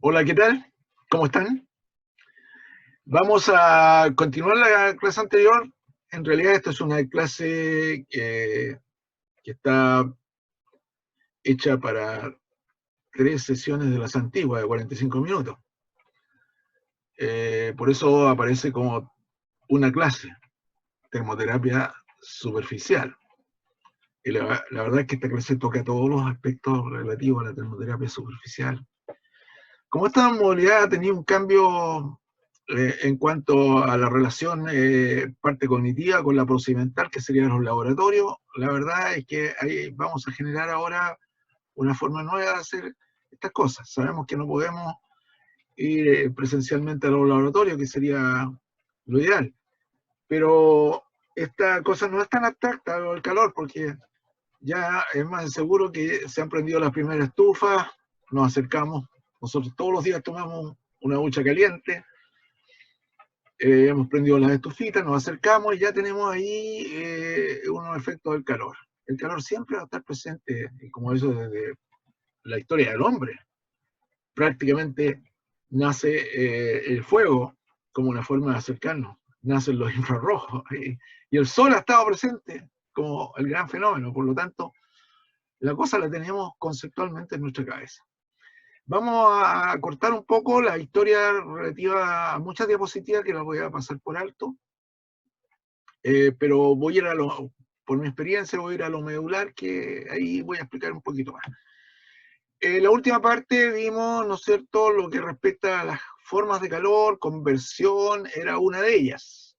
Hola, ¿qué tal? ¿Cómo están? Vamos a continuar la clase anterior. En realidad, esta es una clase que está hecha para 3 sesiones de las antiguas, de 45 minutos. Por eso aparece como una clase, termoterapia superficial. Y la verdad es que esta clase toca todos los aspectos relativos a la termoterapia superficial. Como esta modalidad ha tenido un cambio en cuanto a la relación parte cognitiva con la procedimental, que serían los laboratorios, la verdad es que ahí vamos a generar ahora una forma nueva de hacer estas cosas. Sabemos que no podemos ir presencialmente a los laboratorios, que sería lo ideal, pero esta cosa no es tan abstracta, el calor, porque ya es más seguro que se han prendido las primeras estufas, nos acercamos, nosotros todos los días tomamos una ducha caliente, hemos prendido las estufitas, nos acercamos y ya tenemos ahí unos efectos del calor. El calor siempre va a estar presente, como eso desde la historia del hombre. Prácticamente nace el fuego como una forma de acercarnos, nacen los infrarrojos, y el sol ha estado presente como el gran fenómeno, por lo tanto, la cosa la tenemos conceptualmente en nuestra cabeza. Vamos a cortar un poco la historia relativa a muchas diapositivas que las voy a pasar por alto, pero voy a ir por mi experiencia, voy a ir a lo medular, que ahí voy a explicar un poquito más. La última parte vimos, ¿no es cierto?, lo que respecta a las formas de calor, conversión era una de ellas,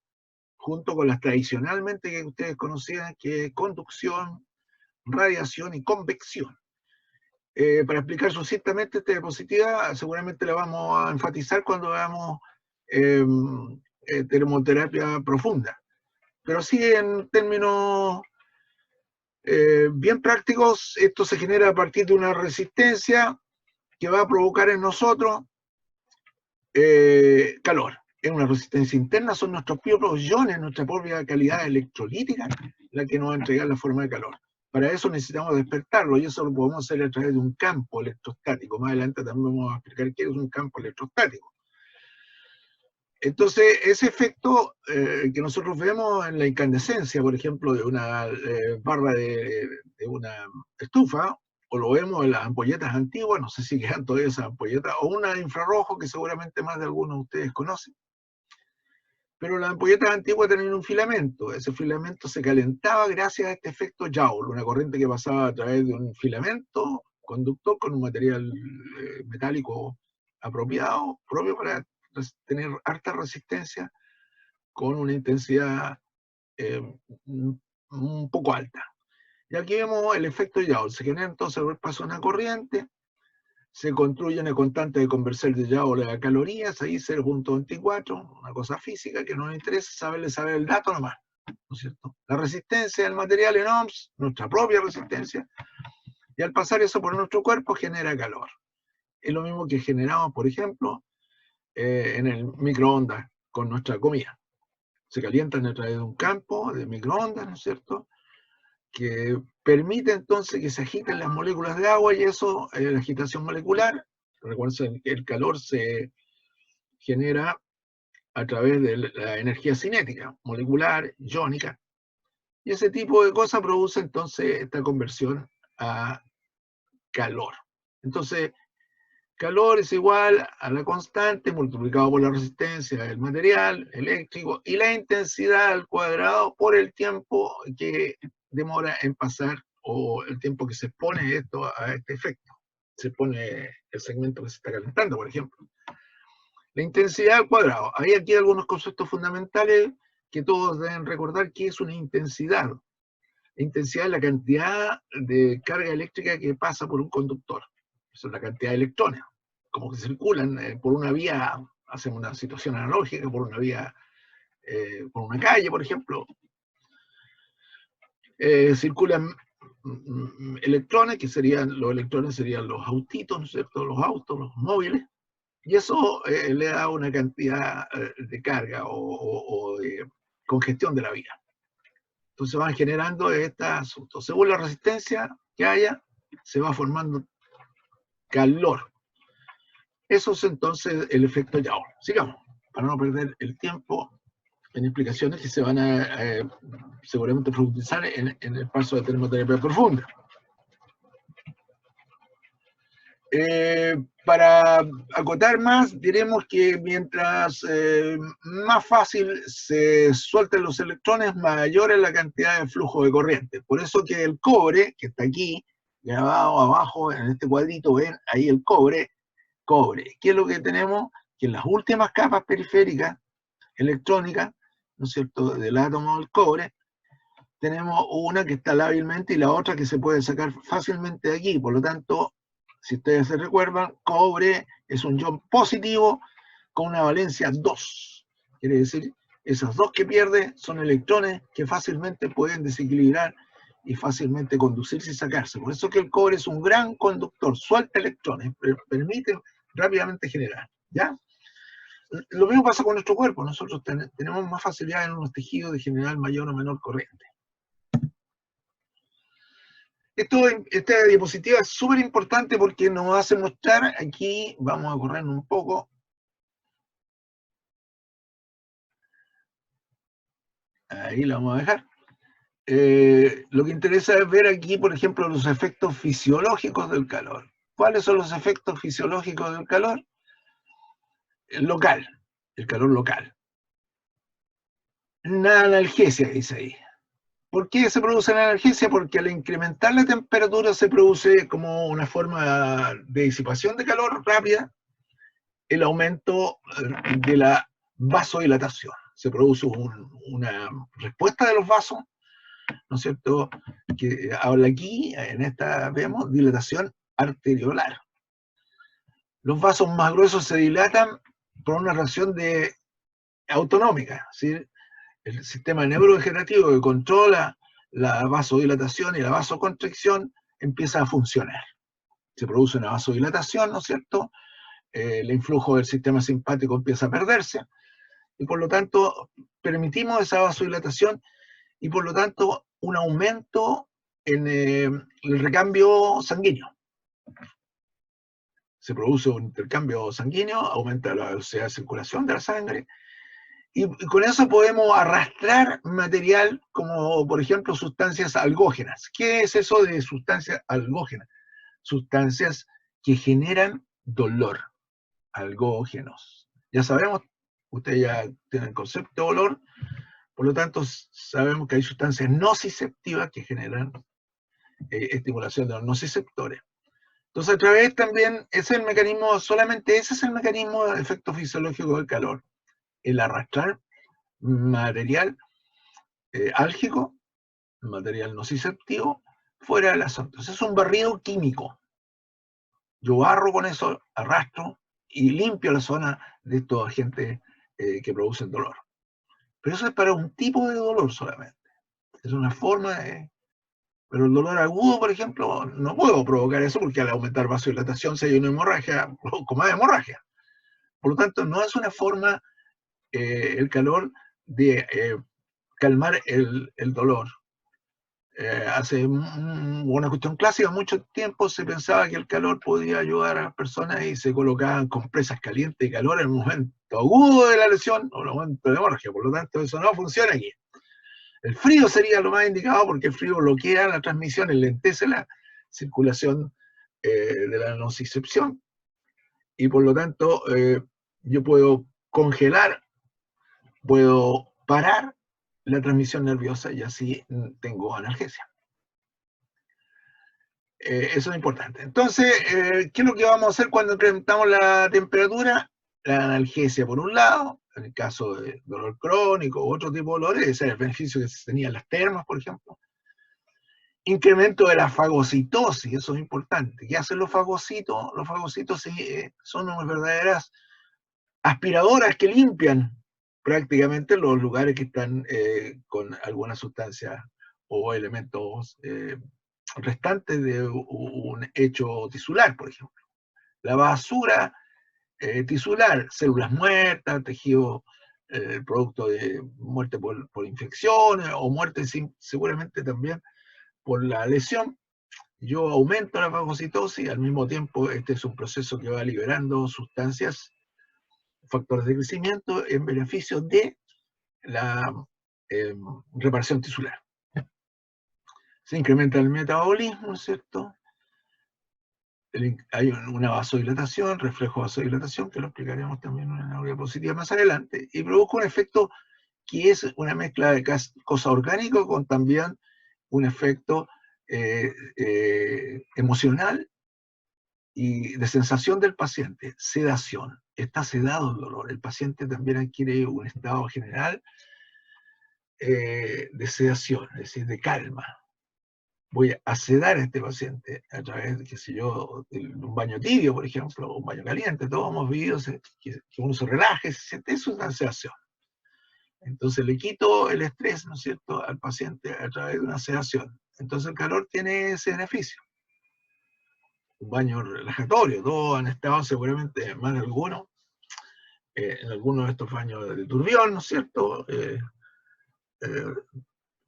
junto con las tradicionalmente que ustedes conocían, que es conducción, radiación y convección. Para explicar sucintamente esta diapositiva, seguramente la vamos a enfatizar cuando hagamos termoterapia profunda. Pero sí, en términos bien prácticos, esto se genera a partir de una resistencia que va a provocar en nosotros calor. Es una resistencia interna, son nuestros propios iones, nuestra propia calidad electrolítica, la que nos va a entregar la forma de calor. Para eso necesitamos despertarlo, y eso lo podemos hacer a través de un campo electrostático. Más adelante también vamos a explicar qué es un campo electrostático. Entonces, ese efecto que nosotros vemos en la incandescencia, por ejemplo, de una barra de una estufa, o lo vemos en las ampolletas antiguas, no sé si quedan todavía esas ampolletas, o una de infrarrojo que seguramente más de algunos de ustedes conocen. Pero las ampolletas antiguas tenían un filamento, ese filamento se calentaba gracias a este efecto Joule, una corriente que pasaba a través de un filamento conductor con un material metálico apropiado, propio para tener harta resistencia con una intensidad un poco alta. Y aquí vemos el efecto Joule, se genera entonces el paso de una corriente, se construye una constante de conversión de Joule a calorías, ahí 0.24, una cosa física que no nos interesa saber el dato nomás, ¿no es cierto? La resistencia del material en ohms, nuestra propia resistencia, y al pasar eso por nuestro cuerpo genera calor. Es lo mismo que generamos, por ejemplo, en el microondas con nuestra comida. Se calientan a través de un campo de microondas, ¿no es cierto?, que permite entonces que se agiten las moléculas de agua, y eso, la agitación molecular, recuerden que el calor se genera a través de la energía cinética, molecular, iónica, y ese tipo de cosas produce entonces esta conversión a calor. Entonces, calor es igual a la constante multiplicado por la resistencia del material eléctrico y la intensidad al cuadrado por el tiempo que demora en pasar, o el tiempo que se expone esto a este efecto. Se pone el segmento que se está calentando, por ejemplo. La intensidad al cuadrado. Hay aquí algunos conceptos fundamentales que todos deben recordar. ¿Qué es una intensidad? La intensidad es la cantidad de carga eléctrica que pasa por un conductor. Eso es la cantidad de electrones, como que circulan por una vía, hacemos una situación analógica, por una vía, por una calle, por ejemplo. Circulan electrones, que serían, los electrones serían los autitos, ¿no es cierto?, los autos, los móviles, y eso le da una cantidad de carga o de congestión de la vía. Entonces van generando este asunto. Según la resistencia que haya, se va formando calor. Eso es entonces el efecto Joule. Sigamos, para no perder el tiempo en explicaciones que se van a seguramente profundizar en el paso de termoterapia profunda. Para acotar más, diremos que mientras más fácil se suelten los electrones, mayor es la cantidad de flujo de corriente. Por eso que el cobre, que está aquí, grabado abajo en este cuadrito, ven ahí el cobre. ¿Qué es lo que tenemos? Que en las últimas capas periféricas electrónicas, ¿no es cierto?, del átomo del cobre, tenemos una que está lábilmente y la otra que se puede sacar fácilmente de aquí. Por lo tanto, si ustedes se recuerdan, cobre es un ion positivo con una valencia 2. Quiere decir, esos dos que pierde son electrones que fácilmente pueden desequilibrar y fácilmente conducirse y sacarse. Por eso que el cobre es un gran conductor, suelta electrones, permite rápidamente generar. ¿Ya? Lo mismo pasa con nuestro cuerpo. Nosotros tenemos más facilidad en unos tejidos de generar mayor o menor corriente. Esta diapositiva es súper importante porque nos hace mostrar, aquí vamos a correr un poco. Ahí la vamos a dejar. Lo que interesa es ver aquí, por ejemplo, los efectos fisiológicos del calor. ¿Cuáles son los efectos fisiológicos del calor? El calor local. Una analgesia, dice ahí. ¿Por qué se produce la analgesia? Porque al incrementar la temperatura se produce como una forma de disipación de calor rápida, el aumento de la vasodilatación. Se produce una respuesta de los vasos, ¿no es cierto?, que habla aquí, en esta vemos, dilatación arteriolar. Los vasos más gruesos se dilatan por una reacción autonómica, ¿sí? El sistema neurovegetativo que controla la vasodilatación y la vasoconstricción empieza a funcionar. Se produce una vasodilatación, ¿no es cierto? El influjo del sistema simpático empieza a perderse y por lo tanto permitimos esa vasodilatación y por lo tanto un aumento en el recambio sanguíneo. Se produce un intercambio sanguíneo, aumenta la velocidad de circulación de la sangre y con eso podemos arrastrar material como por ejemplo sustancias algógenas. ¿Qué es eso de sustancias algógenas? Sustancias que generan dolor. Algógenos. Ya sabemos, ustedes ya tienen el concepto de dolor, por lo tanto sabemos que hay sustancias nociceptivas que generan estimulación de los nociceptores. Entonces a través también, ese es el mecanismo, solamente ese es el mecanismo de efecto fisiológico del calor, el arrastrar material álgico, material nociceptivo, fuera de la zona. Entonces es un barrido químico. Yo barro con eso, arrastro y limpio la zona de estos agentes que producen dolor. Pero eso es para un tipo de dolor solamente. Es una forma de... Pero el dolor agudo, por ejemplo, no puedo provocar eso porque al aumentar vasodilatación, si hay una hemorragia, provoco más hemorragia. Por lo tanto, no es una forma, el calor, de calmar el dolor. Hace una cuestión clásica, mucho tiempo se pensaba que el calor podía ayudar a las personas y se colocaban compresas calientes y calor en el momento agudo de la lesión o en el momento de hemorragia. Por lo tanto, eso no funciona aquí. El frío sería lo más indicado porque el frío bloquea la transmisión, enlentece la circulación de la nocicepción y por lo tanto yo puedo congelar, puedo parar la transmisión nerviosa y así tengo analgesia. Eso es importante. Entonces, ¿qué es lo que vamos a hacer cuando incrementamos la temperatura? La analgesia por un lado, en el caso de dolor crónico u otro tipo de dolores, ese es el beneficio que se tenía en las termas, por ejemplo. Incremento de la fagocitosis, eso es importante. ¿Qué hacen los fagocitos? Los fagocitos son unas verdaderas aspiradoras que limpian prácticamente los lugares que están con alguna sustancia o elementos restantes de un hecho tisular, por ejemplo. La basura tisular, células muertas, tejido producto de muerte por infecciones o muerte seguramente también por la lesión, yo aumento la fagocitosis, al mismo tiempo este es un proceso que va liberando sustancias, factores de crecimiento en beneficio de la reparación tisular. Se incrementa el metabolismo, ¿no es cierto? Hay una vasodilatación, reflejo de vasodilatación, que lo explicaremos también en una diapositiva más adelante, y produce un efecto que es una mezcla de cosa orgánica con también un efecto emocional y de sensación del paciente, sedación. Está sedado el dolor. El paciente también adquiere un estado general de sedación, es decir, de calma. Voy a sedar a este paciente a través de, qué sé yo, de un baño tibio, por ejemplo, o un baño caliente. Todos hemos vivido que uno se relaje, se siente, eso es una sedación. Entonces le quito el estrés, ¿no es cierto?, al paciente a través de una sedación. Entonces el calor tiene ese beneficio. Un baño relajatorio, todos han estado seguramente, más de alguno, en algunos de estos baños de turbión, ¿no es cierto?,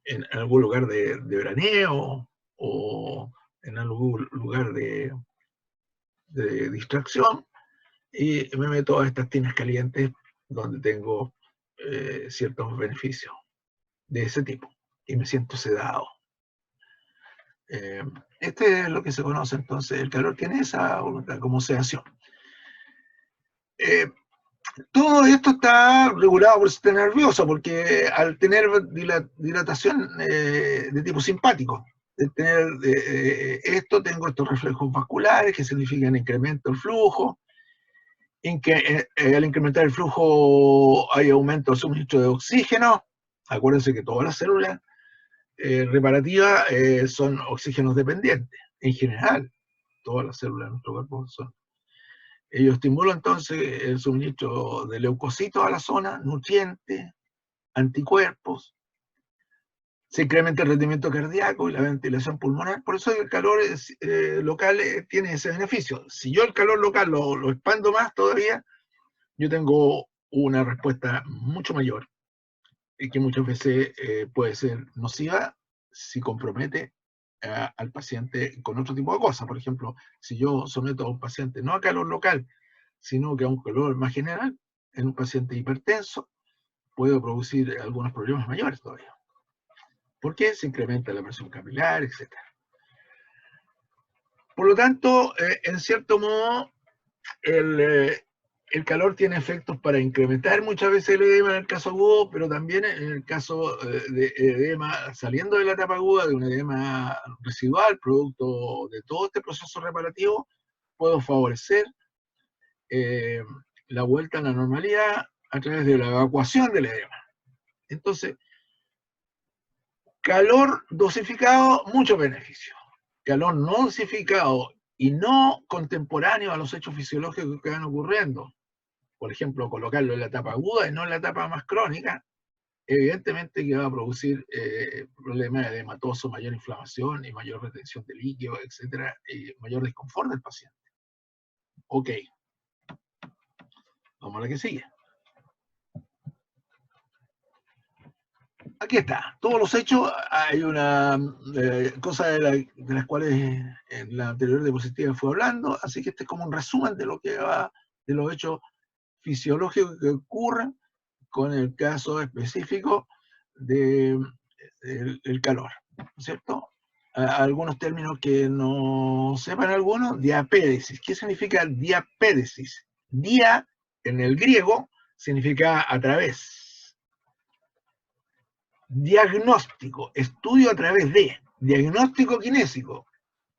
en algún lugar de veraneo o en algún lugar de distracción, y me meto a estas tinas calientes donde tengo ciertos beneficios de ese tipo y me siento sedado. Este es lo que se conoce entonces, el calor tiene esa voluntad como sedación. Todo esto está regulado por el sistema nervioso, porque al tener dilatación de tipo simpático, de tener esto, tengo estos reflejos vasculares que significan incremento del flujo, en que al incrementar el flujo hay aumento del suministro de oxígeno. Acuérdense que todas las células reparativas son oxígenos dependientes, en general, todas las células de nuestro cuerpo son. Ellos estimulan entonces el suministro de leucocitos a la zona, nutrientes, anticuerpos, se incrementa el rendimiento cardíaco y la ventilación pulmonar. Por eso el calor local tiene ese beneficio. Si yo el calor local lo expando más todavía, yo tengo una respuesta mucho mayor y que muchas veces puede ser nociva si compromete al paciente con otro tipo de cosas. Por ejemplo, si yo someto a un paciente no a calor local, sino que a un calor más general, en un paciente hipertenso, puedo producir algunos problemas mayores todavía. Porque se incrementa la presión capilar, etc. Por lo tanto, en cierto modo, el calor tiene efectos para incrementar muchas veces el edema en el caso agudo, pero también en el caso de edema saliendo de la etapa aguda, de un edema residual, producto de todo este proceso reparativo, puedo favorecer la vuelta a la normalidad a través de la evacuación del edema. Entonces, calor dosificado, mucho beneficio. Calor no dosificado y no contemporáneo a los hechos fisiológicos que van ocurriendo, por ejemplo, colocarlo en la etapa aguda y no en la etapa más crónica, evidentemente que va a producir problemas edematosos, mayor inflamación y mayor retención de líquido, etcétera, y mayor desconfort del paciente. Ok. Vamos a la que sigue. Aquí está, todos los hechos. Hay una cosa de las cuales en la anterior diapositiva fue hablando, así que este es como un resumen de lo que va, de los hechos fisiológicos que ocurren con el caso específico del calor, ¿cierto? Algunos términos que no sepan algunos, diapédesis. ¿Qué significa diapédesis? Dia, en el griego, significa a través. Diagnóstico, estudio a través de. Diagnóstico kinésico,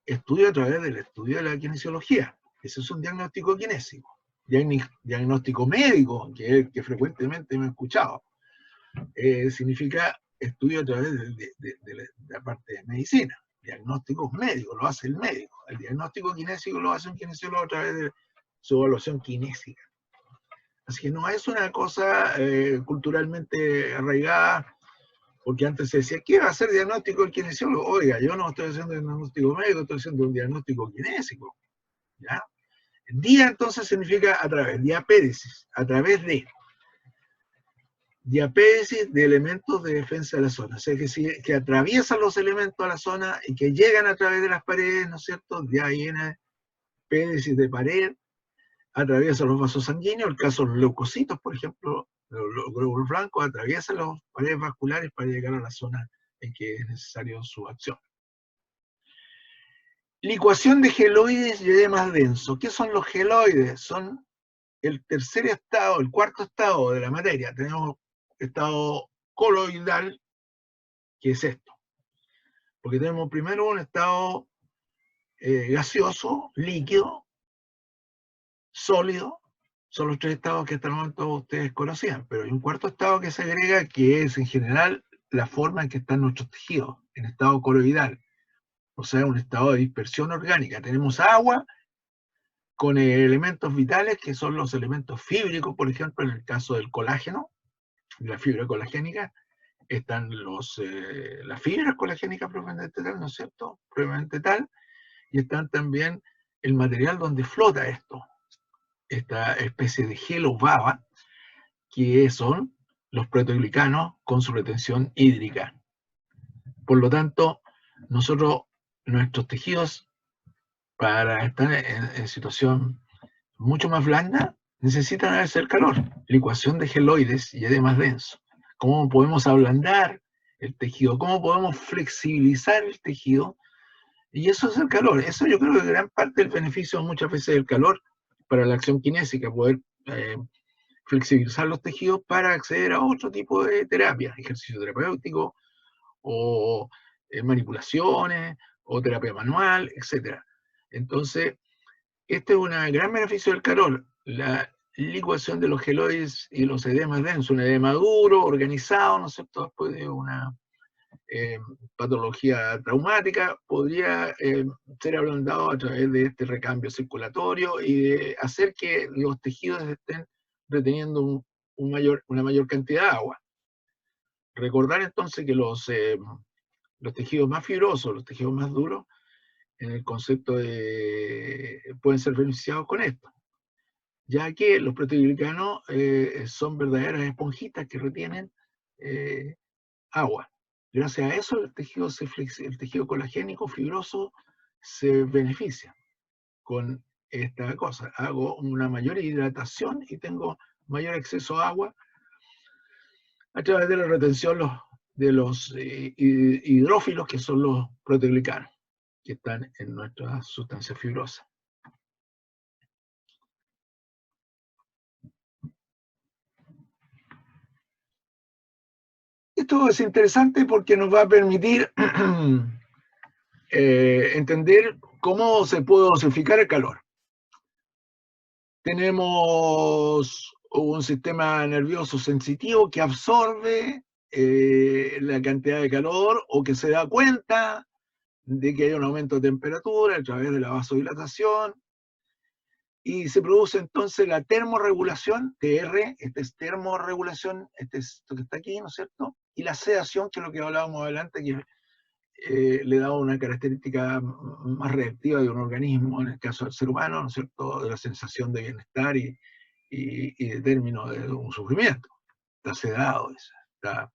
estudio a través del estudio de la kinesiología. Ese es un diagnóstico kinésico. Diagnóstico médico, que frecuentemente me he escuchado, significa estudio a través de la parte de medicina. Diagnósticos médicos, lo hace el médico. El diagnóstico kinésico lo hace un kinesiólogo a través de su evaluación kinésica. Así que no es una cosa culturalmente arraigada, porque antes se decía, ¿qué va a hacer diagnóstico el kinesiólogo? Oiga, yo no estoy haciendo diagnóstico médico, estoy haciendo un diagnóstico kinésico. ¿Ya? Dia entonces significa a través, diapédesis, a través de. diapédisis de elementos de defensa de la zona, o sea, que atraviesan los elementos a la zona y que llegan a través de las paredes, ¿no es cierto? De ahí viene pédisis de pared, atraviesa los vasos sanguíneos, el caso de los leucocitos, por ejemplo, los glóbulos blancos atraviesan las paredes vasculares para llegar a la zona en que es necesario su acción. Licuación de geloides y edemas densos. ¿Qué son los geloides? Son el tercer estado, el cuarto estado de la materia. Tenemos estado coloidal, que es esto. Porque tenemos primero un estado gaseoso, líquido, sólido. Son los tres estados que hasta el momento ustedes conocían. Pero hay un cuarto estado que se agrega, que es en general la forma en que están nuestros tejidos, en estado coloidal. O sea, un estado de dispersión orgánica. Tenemos agua con elementos vitales, que son los elementos fíbricos, por ejemplo, en el caso del colágeno, la fibra colagénica, están las fibras colagénicas propiamente tal, ¿no es cierto? Propiamente tal, y están también el material donde flota esto, esta especie de gelo baba, que son los proteoglicanos con su retención hídrica. Por lo tanto, nuestros tejidos, para estar en situación mucho más blanda, necesitan a veces el calor, licuación de geloides y edemas densos. ¿Cómo podemos ablandar el tejido? ¿Cómo podemos flexibilizar el tejido? Y eso es el calor. Eso yo creo que gran parte del beneficio muchas veces del calor para la acción kinésica, poder flexibilizar los tejidos para acceder a otro tipo de terapia, ejercicio terapéutico, o manipulaciones, o terapia manual, etc. Entonces, este es un gran beneficio del calor, la licuación de los geloides y los edemas densos, un edema duro, organizado, ¿no es cierto?, después de una patología traumática, podría ser ablandado a través de este recambio circulatorio y de hacer que los tejidos estén reteniendo una mayor cantidad de agua. Recordar entonces que los tejidos más fibrosos, los tejidos más duros, en el concepto pueden ser beneficiados con esto, ya que los proteoglicanos son verdaderas esponjitas que retienen agua. Gracias a eso el tejido colagénico fibroso se beneficia con esta cosa. Hago una mayor hidratación y tengo mayor acceso a agua a través de la retención de los hidrófilos, que son los proteoglicanos, que están en nuestras sustancias fibrosas. Esto es interesante porque nos va a permitir entender cómo se puede dosificar el calor. Tenemos un sistema nervioso sensitivo que absorbe la cantidad de calor, o que se da cuenta de que hay un aumento de temperatura a través de la vasodilatación, y se produce entonces la termorregulación, TR, esta es termorregulación, esto que está aquí, ¿no es cierto? Y la sedación, que es lo que hablábamos adelante, que le da una característica más reactiva de un organismo, en el caso del ser humano, ¿no es cierto?, de la sensación de bienestar y de término de un sufrimiento. Está sedado, está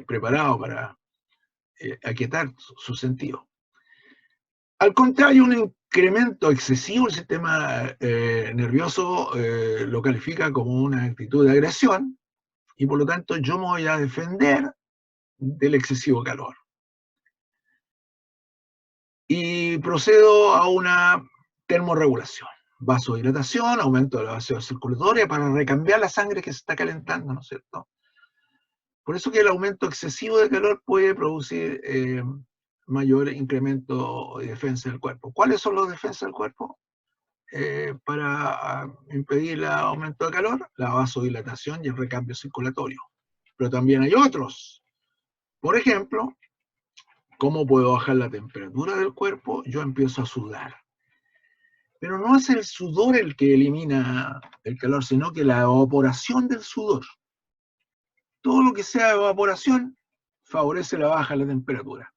preparado para aquietar su sentido. Al contrario, un incremento excesivo del sistema nervioso lo califica como una actitud de agresión, y por lo tanto yo me voy a defender del excesivo calor. Y procedo a una termorregulación. Vasodilatación, aumento de la vasión circulatoria para recambiar la sangre que se está calentando, ¿no es cierto? Por eso que el aumento excesivo de calor puede producir mayor incremento de defensa del cuerpo. ¿Cuáles son los defensas del cuerpo? Para impedir el aumento de calor, la vasodilatación y el recambio circulatorio. Pero también hay otros. Por ejemplo, ¿cómo puedo bajar la temperatura del cuerpo? Yo empiezo a sudar. Pero no es el sudor el que elimina el calor, sino que la evaporación del sudor. Todo lo que sea evaporación favorece la baja de la temperatura.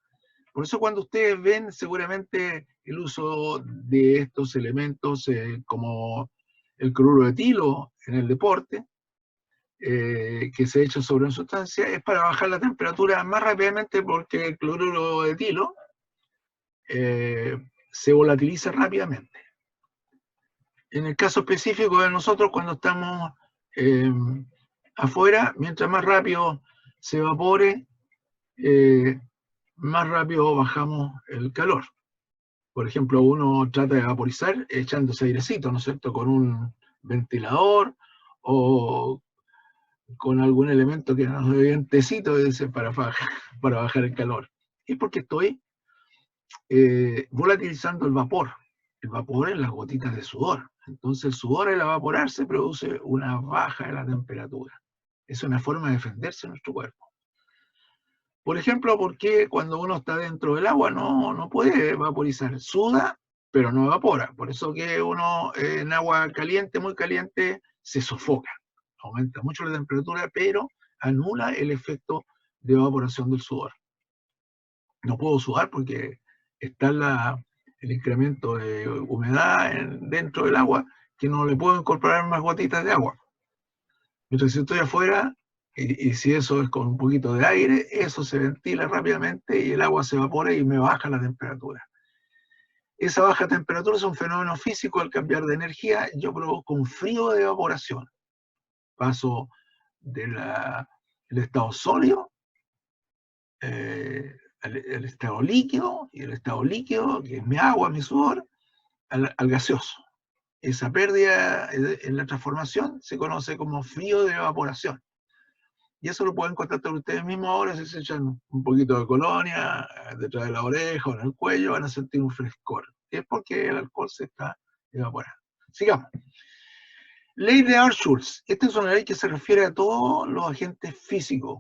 Por eso cuando ustedes ven seguramente el uso de estos elementos como el cloruro de etilo en el deporte, que se echa sobre una sustancia es para bajar la temperatura más rápidamente, porque el cloruro de etilo se volatiliza rápidamente. En el caso específico de nosotros, cuando estamos afuera, mientras más rápido se evapore, más rápido bajamos el calor. Por ejemplo, uno trata de vaporizar echándose airecito, ¿no es cierto?, con un ventilador o con algún elemento que nos dé un tecito para bajar el calor. Y porque estoy volatilizando el vapor. El vapor es las gotitas de sudor. Entonces el sudor al evaporarse produce una baja de la temperatura. Es una forma de defenderse de nuestro cuerpo. Por ejemplo, ¿por qué cuando uno está dentro del agua no puede vaporizar? Suda, pero no evapora. Por eso que uno en agua caliente, muy caliente, se sofoca. Aumenta mucho la temperatura, pero anula el efecto de evaporación del sudor. No puedo sudar porque está el incremento de humedad dentro del agua, que no le puedo incorporar más gotitas de agua. Mientras si estoy afuera, y si eso es con un poquito de aire, eso se ventila rápidamente y el agua se evapora y me baja la temperatura. Esa baja temperatura es un fenómeno físico. Al cambiar de energía, yo provoco un frío de evaporación. Paso del estado sólido al estado líquido, y el estado líquido, que es mi agua, mi sudor, al gaseoso. Esa pérdida en la transformación se conoce como frío de evaporación. Y eso lo pueden constatar ustedes mismos ahora. Si se echan un poquito de colonia detrás de la oreja o en el cuello, van a sentir un frescor. Es porque el alcohol se está evaporando. Sigamos. Ley de Art-Schulz. Esta es una ley que se refiere a todos los agentes físicos.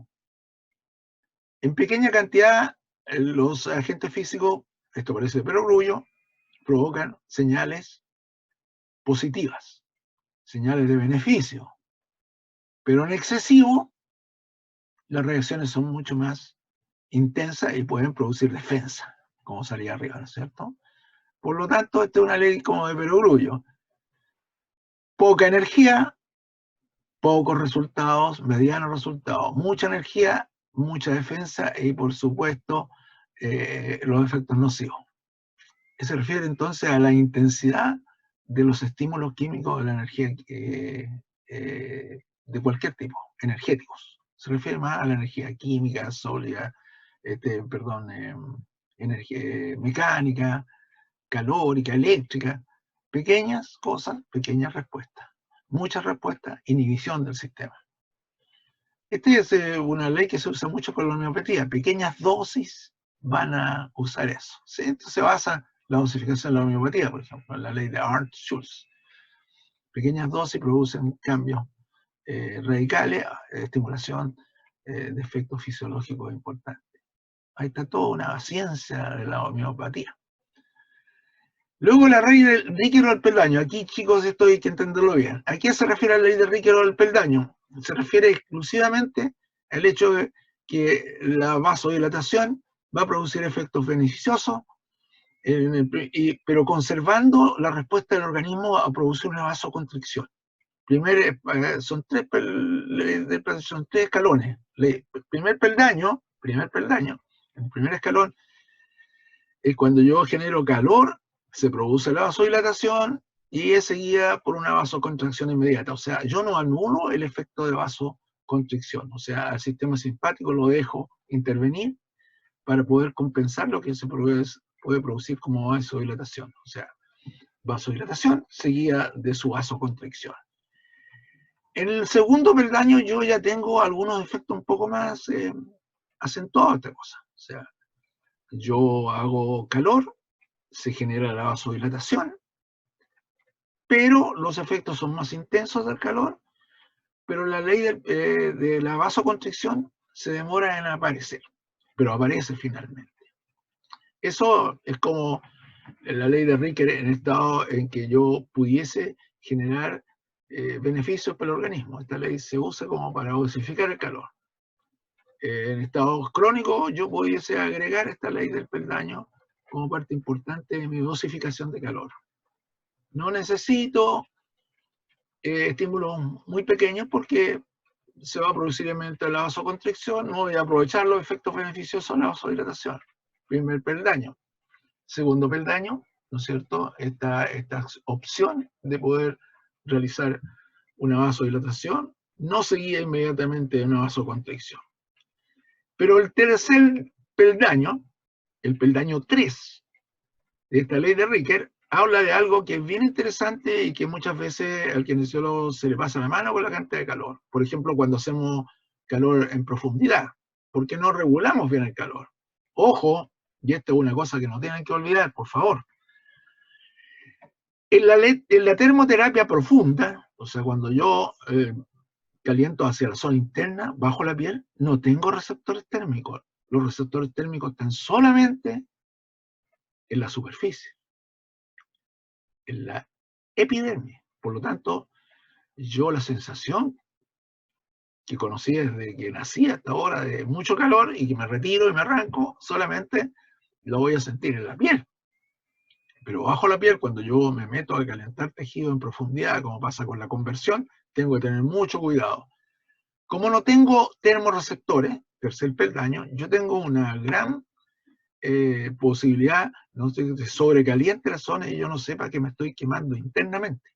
En pequeña cantidad, los agentes físicos, esto parece de perogrullo, provocan señales positivas, señales de beneficio. Pero en excesivo, las reacciones son mucho más intensas y pueden producir defensa, como salía arriba, ¿no es cierto? Por lo tanto, esta es una ley como de perogrullo. Poca energía, pocos resultados, medianos resultados. Mucha energía, mucha defensa y, por supuesto, los efectos nocivos. Se refiere entonces a la intensidad de los estímulos químicos de la energía de cualquier tipo, energéticos. Se refiere más a la energía química, sólida, energía mecánica, calórica, eléctrica. Pequeñas cosas, pequeñas respuestas. Muchas respuestas, inhibición del sistema. Esta es una ley que se usa mucho con la homeopatía. Pequeñas dosis van a usar eso. ¿Sí? Entonces se basa la dosificación de la homeopatía, por ejemplo, en la ley de Art-Schulz. Pequeñas dosis producen cambios radicales, estimulación de efectos fisiológicos importantes. Ahí está toda una ciencia de la homeopatía. Luego la ley de Riquero del peldaño. Aquí, chicos, esto hay que entenderlo bien. ¿A qué se refiere la ley de Riquero del peldaño? Se refiere exclusivamente al hecho de que la vasodilatación va a producir efectos beneficiosos, pero conservando la respuesta del organismo a producir una vasoconstricción. Son tres escalones. Primer peldaño, el primer escalón es cuando yo genero calor, se produce la vasodilatación y es seguida por una vasocontracción inmediata. O sea, yo no anulo el efecto de vasoconstricción. O sea, al sistema simpático lo dejo intervenir para poder compensar lo que se puede producir como vasodilatación. O sea, vasodilatación seguida de su vasoconstricción. En el segundo peldaño yo ya tengo algunos efectos un poco más acentuados de esta cosa. O sea, yo hago calor, se genera la vasodilatación, pero los efectos son más intensos del calor, pero la ley de la vasoconstricción se demora en aparecer, pero aparece finalmente. Eso es como la ley de Ricker en estado en que yo pudiese generar beneficios para el organismo. Esta ley se usa como para dosificar el calor. En estados crónicos yo pudiese agregar esta ley del peldaño como parte importante de mi dosificación de calor. No necesito estímulos muy pequeños porque se va a producir elemento de la vasoconstricción, no voy a aprovechar los efectos beneficiosos de la vasodilatación. Primer peldaño. Segundo peldaño, ¿no es cierto? Esta opción de poder realizar una vasodilatación no seguía inmediatamente de una vasoconstricción. Pero el tercer peldaño, el peldaño 3 de esta ley de Ricker, habla de algo que es bien interesante y que muchas veces al kinesiólogo se le pasa la mano con la cantidad de calor. Por ejemplo, cuando hacemos calor en profundidad, ¿por qué no regulamos bien el calor? Ojo, y esta es una cosa que no tienen que olvidar, por favor. En la termoterapia profunda, o sea, cuando yo caliento hacia la zona interna, bajo la piel, no tengo receptores térmicos. Los receptores térmicos están solamente en la superficie, en la epidermis. Por lo tanto, yo la sensación que conocí desde que nací hasta ahora de mucho calor y que me retiro y me arranco, solamente lo voy a sentir en la piel. Pero bajo la piel, cuando yo me meto a calentar tejido en profundidad, como pasa con la conversión, tengo que tener mucho cuidado. Como no tengo termorreceptores, tercer peldaño, yo tengo una gran posibilidad, no sé, de sobrecaliente la zona y yo no sepa que me estoy quemando internamente.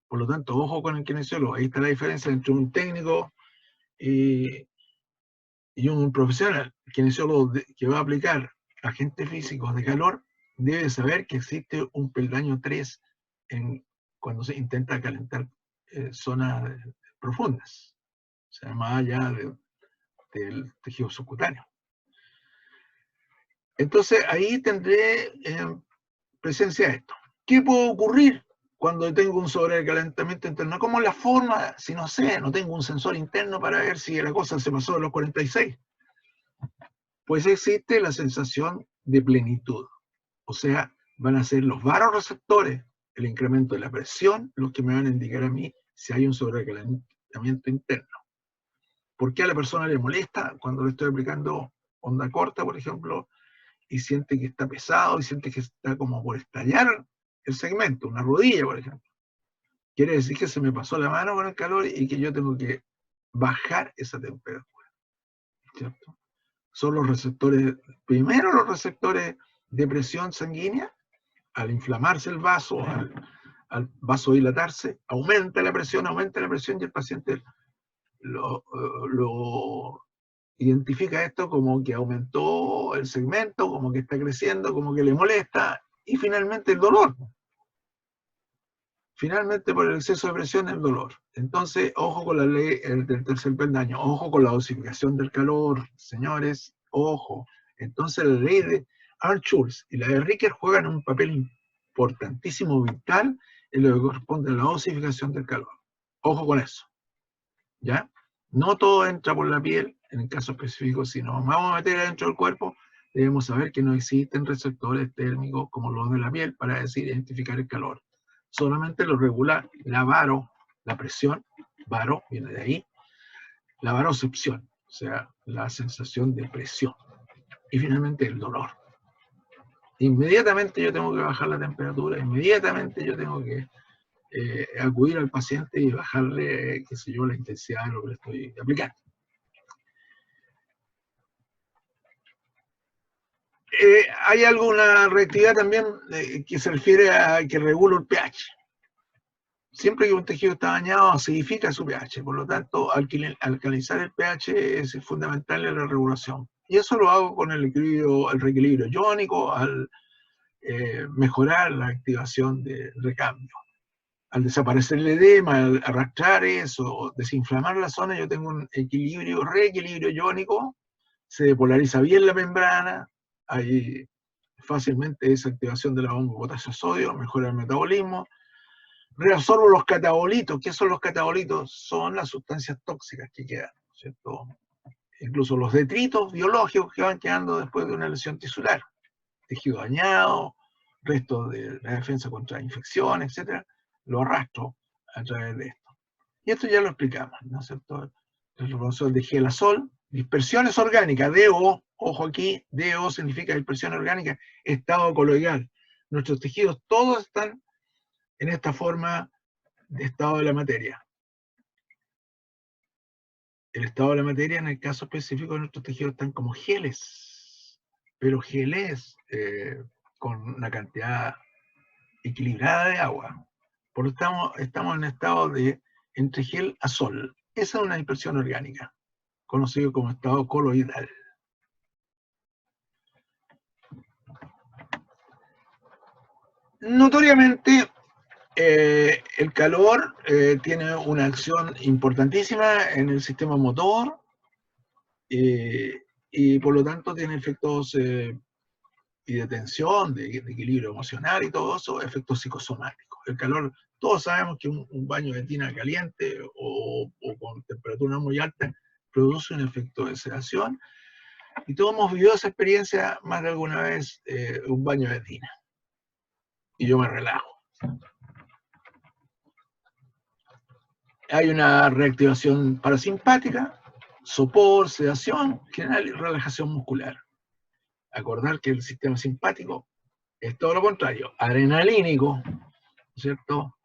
Por lo tanto, ojo con el kinesiólogo. Ahí está la diferencia entre un técnico y un profesional. El kinesiólogo que va a aplicar agentes físicos de calor debe saber que existe un peldaño 3 cuando se intenta calentar zonas profundas, o sea, más allá del tejido subcutáneo. Entonces ahí tendré presencia de esto. ¿Qué puede ocurrir cuando tengo un sobrecalentamiento interno? ¿Cómo la forma? Si no sé, no tengo un sensor interno para ver si la cosa se pasó de los 46. Pues existe la sensación de plenitud. O sea, van a ser los varoreceptores, el incremento de la presión, los que me van a indicar a mí si hay un sobrecalentamiento interno. ¿Por qué a la persona le molesta cuando le estoy aplicando onda corta, por ejemplo, y siente que está pesado y siente que está como por estallar el segmento, una rodilla, por ejemplo? Quiere decir que se me pasó la mano con el calor y que yo tengo que bajar esa temperatura, ¿cierto? Son los receptores, primero los receptores de presión sanguínea, al inflamarse el vaso, al vasodilatarse, aumenta la presión y el paciente lo identifica esto como que aumentó el segmento, como que está creciendo, como que le molesta, y finalmente el dolor. Finalmente, por el exceso de presión, el dolor. Entonces, ojo con la ley del tercer peldaño, ojo con la dosificación del calor, señores, ojo. Entonces, la ley de Arndt-Schulz y la de Ricker juegan un papel importantísimo, vital, en lo que corresponde a la dosificación del calor. Ojo con eso, ¿ya? No todo entra por la piel, en el caso específico, si nos vamos a meter adentro del cuerpo, debemos saber que no existen receptores térmicos como los de la piel para decir, identificar el calor. Solamente lo regular, la varo, la presión, varo viene de ahí, la varocepción, o sea, la sensación de presión. Y finalmente el dolor. Inmediatamente yo tengo que bajar la temperatura, inmediatamente yo tengo que acudir al paciente y bajarle, qué sé yo, la intensidad de lo que le estoy aplicando. Hay alguna reactividad también que se refiere a que regula el pH. Siempre que un tejido está dañado, acidifica su pH. Por lo tanto, alcalizar el pH es fundamental en la regulación. Y eso lo hago con el reequilibrio iónico, al mejorar la activación del recambio. Al desaparecer el edema, al arrastrar eso, desinflamar la zona, yo tengo un reequilibrio iónico, se depolariza bien la membrana, hay fácilmente desactivación de la bomba potasio-sodio, mejora el metabolismo, reabsorbo los catabolitos. ¿Qué son los catabolitos? Son las sustancias tóxicas que quedan, ¿cierto? Incluso los detritos biológicos que van quedando después de una lesión tisular, tejido dañado, restos de la defensa contra infecciones, etcétera, lo arrastro a través de esto. Y esto ya lo explicamos, ¿no es cierto? El profesor de Gelasol, dispersiones orgánicas, DO, ojo aquí, DO significa dispersión orgánica, estado coloidal. Nuestros tejidos todos están en esta forma de estado de la materia. el estado de la materia, en el caso específico de nuestros tejidos, están como geles, pero geles con una cantidad equilibrada de agua. Por lo tanto, estamos en estado de entre gel a sol. Esa es una dispersión orgánica, conocido como estado coloidal. Notoriamente, el calor tiene una acción importantísima en el sistema motor y por lo tanto tiene efectos y de tensión, de equilibrio emocional y todo eso, efectos psicosomáticos. El calor, todos sabemos que un baño de tina caliente o con temperatura muy alta produce un efecto de sedación y todos hemos vivido esa experiencia más de alguna vez, un baño de tina. Y yo me relajo. Hay una reactivación parasimpática, sopor, sedación general y relajación muscular. Acordar que el sistema simpático es todo lo contrario, adrenalínico, ¿cierto?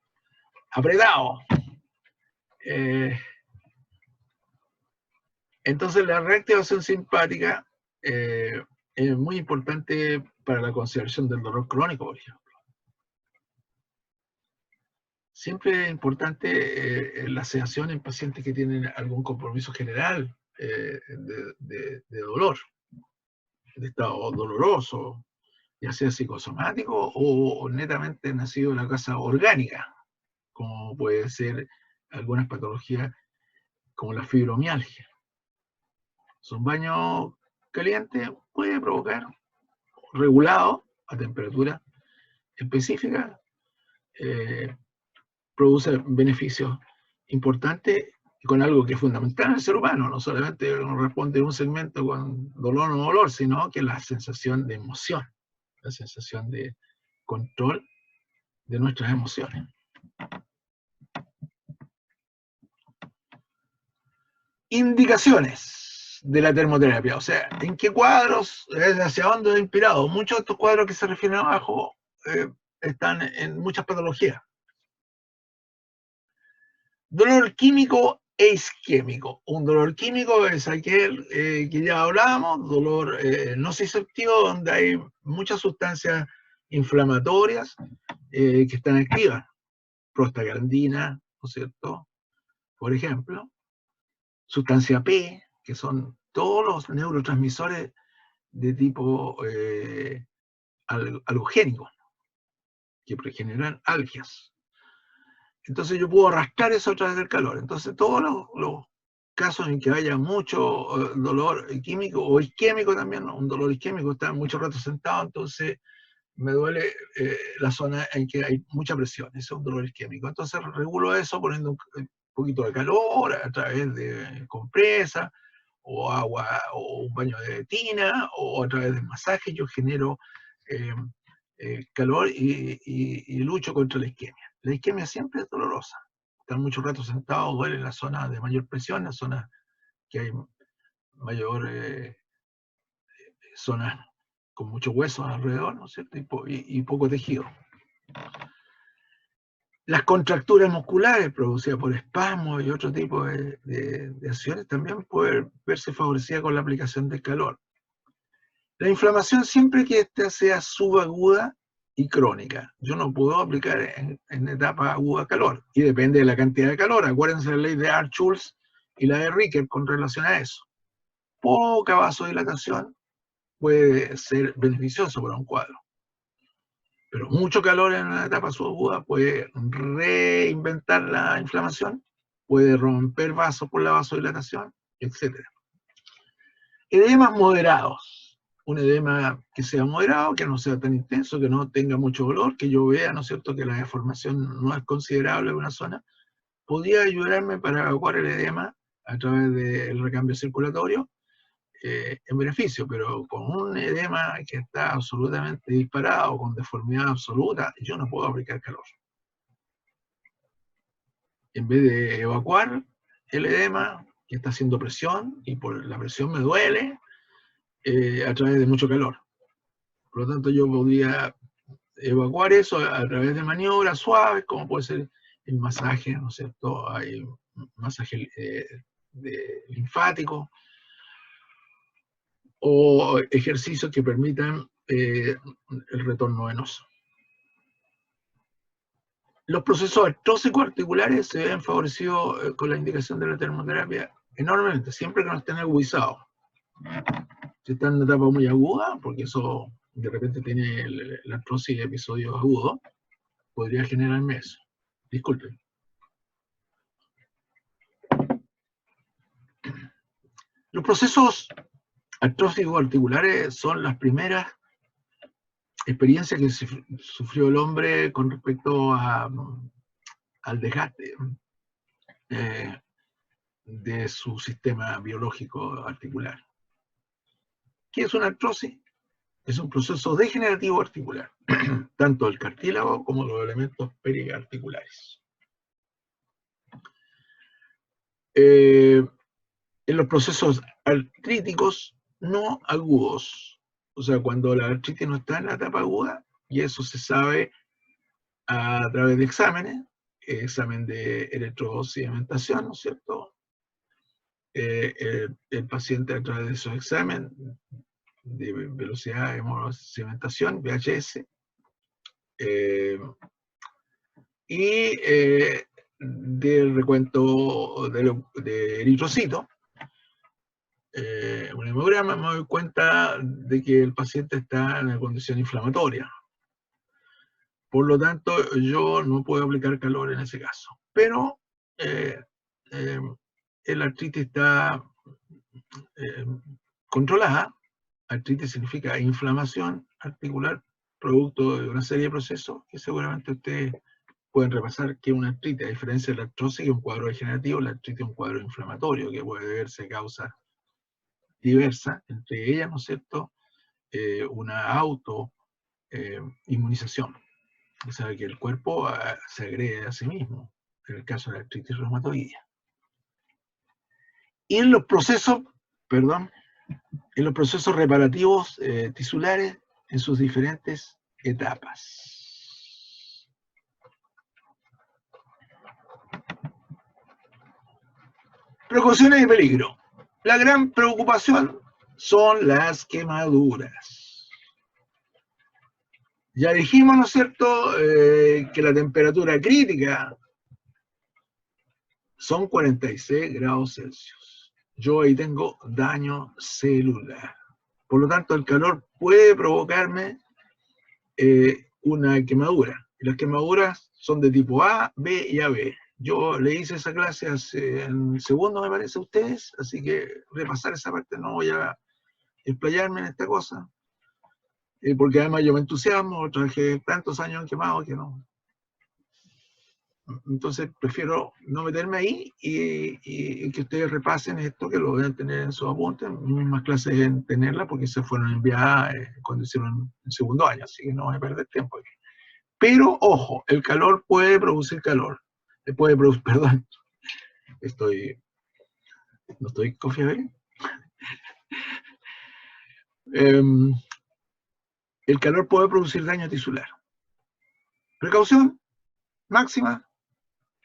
Apretado. Entonces la reactivación simpática es muy importante para la consideración del dolor crónico, por ejemplo. Siempre es importante la sedación en pacientes que tienen algún compromiso general de dolor, de estado doloroso, ya sea psicosomático o netamente nacido en la causa orgánica, como puede ser algunas patologías como la fibromialgia. Son baños calientes, puede provocar, regulado a temperatura específica, produce beneficios importantes con algo que es fundamental en el ser humano. No solamente nos responde un segmento con dolor o no dolor, sino que la sensación de emoción, la sensación de control de nuestras emociones. Indicaciones de la termoterapia, o sea, en qué cuadros, hacia dónde he inspirado. Muchos de estos cuadros que se refieren abajo están en muchas patologías. Dolor químico e isquémico. Un dolor químico es aquel que ya hablábamos, dolor nociceptivo, donde hay muchas sustancias inflamatorias que están activas. Prostaglandina, ¿no es cierto? Por ejemplo, sustancia P, que son todos los neurotransmisores de tipo alogénico, que generan algias. Entonces yo puedo arrastrar eso a través del calor. Entonces todos los casos en que haya mucho dolor químico o isquémico también, un dolor isquémico, está mucho rato sentado, entonces me duele la zona en que hay mucha presión, ese es un dolor isquémico. Entonces regulo eso poniendo un poquito de calor a través de compresa o agua o un baño de tina o a través de masaje yo genero calor y lucho contra la isquemia. La isquemia siempre es dolorosa. Estar mucho rato sentado duele en la zona de mayor presión, en la zona que hay mayor zonas con muchos huesos alrededor, ¿no es cierto? Y poco tejido. Las contracturas musculares producidas por espasmos y otro tipo de acciones también pueden verse favorecidas con la aplicación del calor. La inflamación siempre que ésta sea subaguda y crónica. Yo no puedo aplicar en etapa aguda calor, y depende de la cantidad de calor. Acuérdense la ley de Archulz y la de Ricker con relación a eso. Poca vasodilatación puede ser beneficioso para un cuadro. Pero mucho calor en una etapa subaguda puede reinventar la inflamación, puede romper vasos por la vasodilatación, etc. Edemas moderados. Un edema que sea moderado, que no sea tan intenso, que no tenga mucho dolor, que yo vea, ¿no es cierto?, que la deformación no es considerable en una zona, podría ayudarme para evacuar el edema a través del recambio circulatorio en beneficio, pero con un edema que está absolutamente disparado, con deformidad absoluta, yo no puedo aplicar calor. En vez de evacuar el edema, que está haciendo presión, y por la presión me duele, a través de mucho calor. Por lo tanto, yo podría evacuar eso a través de maniobras suaves, como puede ser el masaje, ¿no es cierto? Hay masaje linfáticos, o ejercicios que permitan el retorno venoso. Los procesos artrósicos articulares se ven favorecidos con la indicación de la termoterapia enormemente, siempre que no estén agudizados. Si están en una etapa muy aguda, porque eso de repente tiene la artrosis de episodios agudos, podría generarme eso. Disculpen. Los procesos artrósicos articulares son las primeras experiencias que sufrió el hombre con respecto al desgaste de su sistema biológico articular. ¿Qué es una artrosis? Es un proceso degenerativo articular, tanto del cartílago como los elementos periarticulares. En los procesos artríticos no agudos, o sea, cuando la artritis no está en la etapa aguda, y eso se sabe a través de exámenes, examen de electrosedimentación, ¿no es cierto? El paciente a través de esos exámenes de velocidad de hemosediimentación, VHS, y del recuento de eritrocitos, un hemograma, me doy cuenta de que el paciente está en una condición inflamatoria. Por lo tanto, yo no puedo aplicar calor en ese caso. Pero la artritis está controlada. Artritis significa inflamación articular, producto de una serie de procesos que seguramente ustedes pueden repasar que una artritis, a diferencia de la artrosis, que es un cuadro degenerativo, la artritis es un cuadro inflamatorio que puede deberse a causas diversas, entre ellas, ¿no es cierto?, una autoinmunización. O sea, que el cuerpo se agrede a sí mismo, en el caso de la artritis reumatoidea. Y en los procesos, en los procesos reparativos tisulares en sus diferentes etapas. Precauciones de peligro. La gran preocupación son las quemaduras. Ya dijimos, ¿no es cierto?, que la temperatura crítica son 46 grados Celsius. Yo ahí tengo daño celular. Por lo tanto, el calor puede provocarme una quemadura. Y las quemaduras son de tipo A, B y AB. Yo le hice esa clase en segundo, me parece, a ustedes, así que repasar esa parte no voy a explayarme en esta cosa, porque además yo me entusiasmo, trabajé tantos años en quemado que no. Entonces prefiero no meterme ahí y que ustedes repasen esto, que lo deben tener en sus apuntes. Mis mismas clases deben tenerla porque se fueron enviadas cuando hicieron el segundo año, así que no voy a perder tiempo aquí. Pero, ojo, el calor puede producir calor. Perdón, no estoy con fiebre. El calor puede producir daño tisular. Precaución máxima,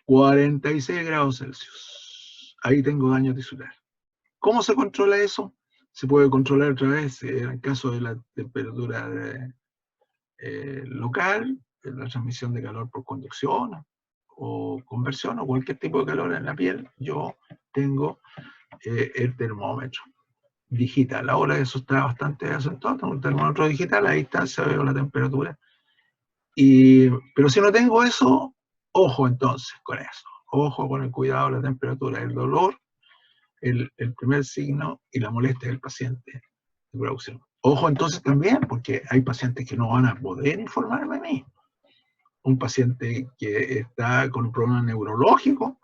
46 grados Celsius. Ahí tengo daño tisular. ¿Cómo se controla eso? Se puede controlar a través, en el caso de la temperatura local, la transmisión de calor por conducción o conversión o cualquier tipo de calor en la piel. Yo tengo el termómetro digital. Ahora eso está bastante acentuado. Tengo un termómetro digital, a distancia veo la temperatura. Pero si no tengo eso, ojo entonces con eso. Ojo con el cuidado de la temperatura, el dolor, el primer signo y la molestia del paciente de producción. Ojo entonces también, porque hay pacientes que no van a poder informarme a mí. Un paciente que está con un problema neurológico,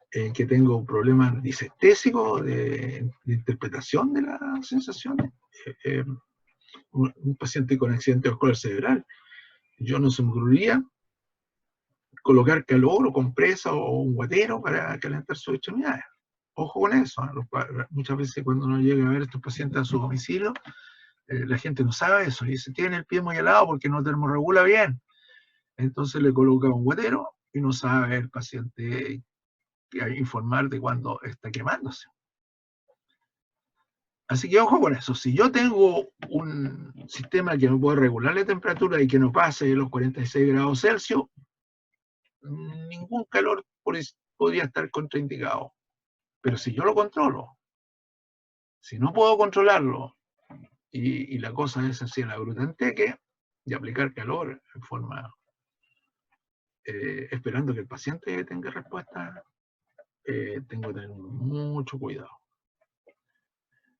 que tengo un problema disestésico de interpretación de las sensaciones, un paciente con accidente vascular cerebral. Yo no se me ocurriría colocar calor o compresa o un guatero para calentar sus extremidades. Ojo con eso. Muchas veces cuando uno llega a ver a estos pacientes a su domicilio, la gente no sabe eso y dice, tiene el pie muy helado porque no termorregula bien. Entonces le coloca un guatero y no sabe el paciente informar de cuando está quemándose. Así que ojo con eso. Si yo tengo un sistema que me puede regular la temperatura y que no pase de los 46 grados Celsius, ningún calor podría estar contraindicado. Pero si yo lo controlo, si no puedo controlarlo, y la cosa es así en la bruta enteque, de aplicar calor en forma, esperando que el paciente tenga respuesta, tengo que tener mucho cuidado.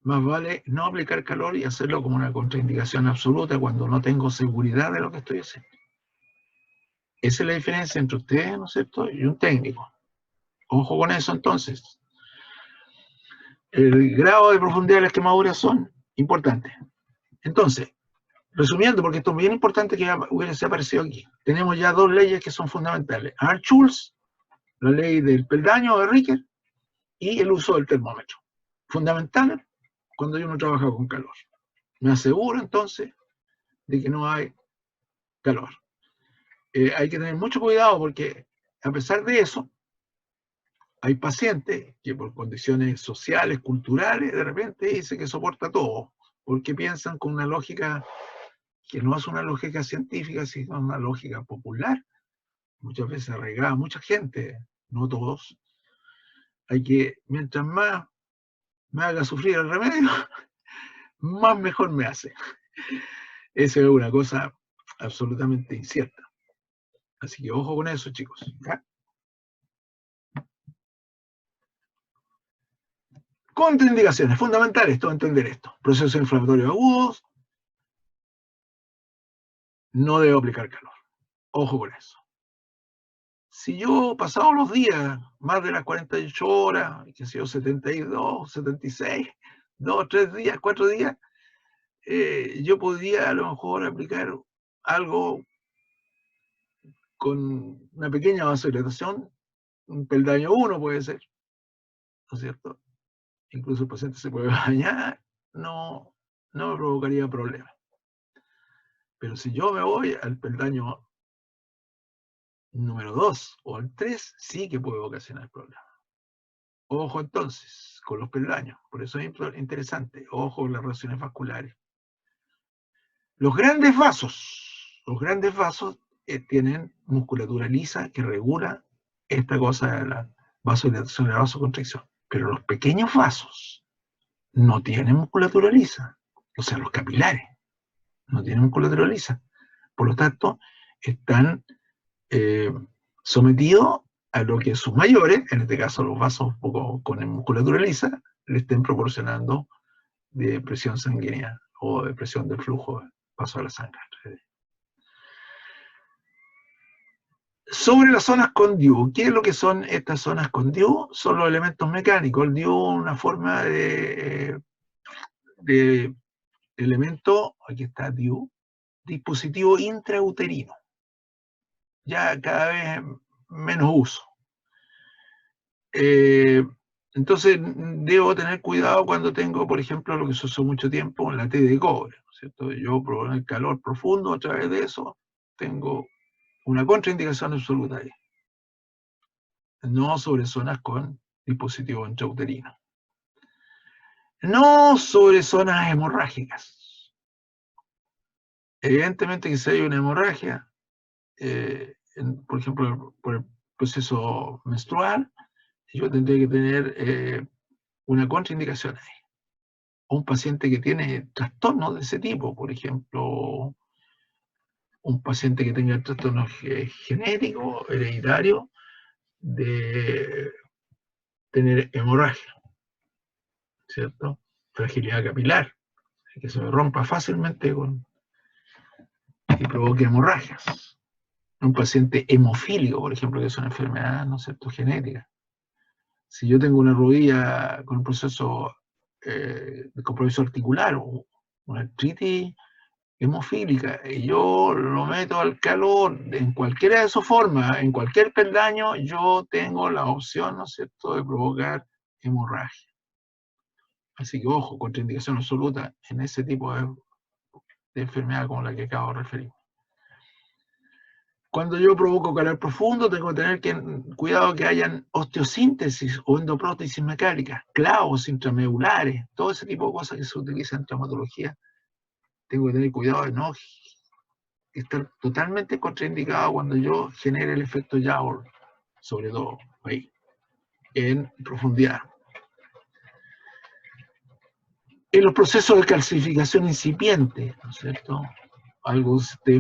Más vale no aplicar calor y hacerlo como una contraindicación absoluta cuando no tengo seguridad de lo que estoy haciendo. Esa es la diferencia entre usted, ¿no es cierto?, y un técnico. Ojo con eso, entonces. El grado de profundidad de las quemaduras son importantes. Entonces, resumiendo, porque esto es bien importante que hubiese aparecido aquí, tenemos ya dos leyes que son fundamentales. Schulz, la ley del peldaño de Ricker, y el uso del termómetro. Fundamental cuando uno trabaja con calor. Me aseguro entonces de que no hay calor. Hay que tener mucho cuidado porque a pesar de eso, hay pacientes que por condiciones sociales, culturales, de repente dicen que soporta todo, porque piensan con una lógica que no es una lógica científica, sino una lógica popular, muchas veces arraigada, mucha gente, no todos. Hay que, mientras más me haga sufrir el remedio, más mejor me hace. Esa es una cosa absolutamente incierta. Así que ojo con eso, chicos. ¿Ya? Contraindicaciones fundamentales, todo entender esto. Procesos inflamatorios agudos, no debo aplicar calor. Ojo con eso. Si yo pasado los días, más de las 48 horas, que sé yo, 72, 76, 2, 3 días, 4 días, yo podría a lo mejor aplicar algo con una pequeña vasodilatación, un peldaño 1 puede ser, ¿no es cierto? Incluso el paciente se puede bañar, no me provocaría problemas. Pero si yo me voy al peldaño número 2 o al 3, sí que puede ocasionar problemas. Ojo entonces con los peldaños, por eso es interesante. Ojo con las relaciones vasculares. Los grandes vasos tienen musculatura lisa que regula esta cosa de la vasodilatación y la vasoconstricción. Pero los pequeños vasos no tienen musculatura lisa, o sea, los capilares no tienen musculatura lisa. Por lo tanto, están sometidos a lo que sus mayores, en este caso los vasos un poco con musculatura lisa, le estén proporcionando de presión sanguínea o de presión del flujo de paso de la sangre. Sobre las zonas con DIU, ¿qué es lo que son estas zonas con DIU? Son los elementos mecánicos. El DIU es una forma de elemento, aquí está DIU, dispositivo intrauterino. Ya cada vez menos uso. Entonces, debo tener cuidado cuando tengo, por ejemplo, lo que se usó mucho tiempo, la T de cobre, ¿no es cierto? Yo provoco el calor profundo a través de eso, tengo una contraindicación absoluta ahí. No sobre zonas con dispositivo intrauterino. No sobre zonas hemorrágicas. Evidentemente que si hay una hemorragia, por ejemplo, por el proceso menstrual, yo tendría que tener una contraindicación ahí. O un paciente que tiene trastornos de ese tipo, por ejemplo, un paciente que tenga trastornos genéticos, hereditarios, de tener hemorragia, ¿cierto? Fragilidad capilar, que se rompa fácilmente y provoque hemorragias. Un paciente hemofílico, por ejemplo, que es una enfermedad, ¿no es cierto?, genética. Si yo tengo una rodilla con un proceso de compromiso articular o una artritis hemofílica y yo lo meto al calor en cualquiera de sus formas, en cualquier peldaño, yo tengo la opción, ¿no es cierto?, de provocar hemorragia. Así que ojo, contraindicación absoluta en ese tipo de enfermedad como la que acabo de referir. Cuando yo provoco calor profundo, tengo que tener cuidado que hayan osteosíntesis o endoprótesis mecánica, clavos intramedulares, todo ese tipo de cosas que se utilizan en traumatología. Tengo que tener cuidado de no estar totalmente contraindicado cuando yo genere el efecto Joule, sobre todo ahí, en profundidad. En los procesos de calcificación incipiente, ¿no es cierto? Algo se esté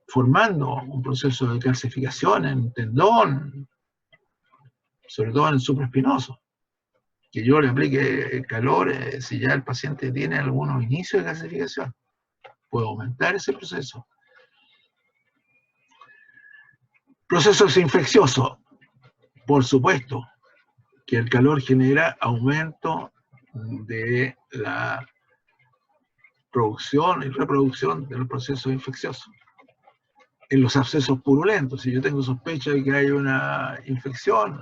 formando un proceso de calcificación en tendón, sobre todo en el supraespinoso, que yo le aplique calor si ya el paciente tiene algunos inicios de calcificación. Puedo aumentar ese proceso. Procesos infecciosos, por supuesto, que el calor genera aumento de la producción y reproducción de los procesos infecciosos. En los abscesos purulentos, si yo tengo sospecha de que hay una infección,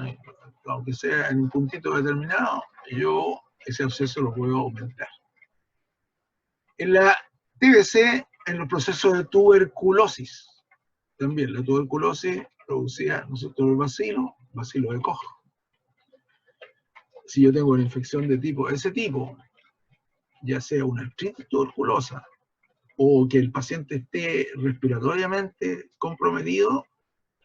aunque sea en un puntito determinado, yo ese absceso lo puedo aumentar. En la TBC, en los procesos de tuberculosis, también la tuberculosis producía, ¿no es cierto?, el bacilo de Koch. Si yo tengo una infección de ese tipo, ya sea una artritis tuberculosa o que el paciente esté respiratoriamente comprometido,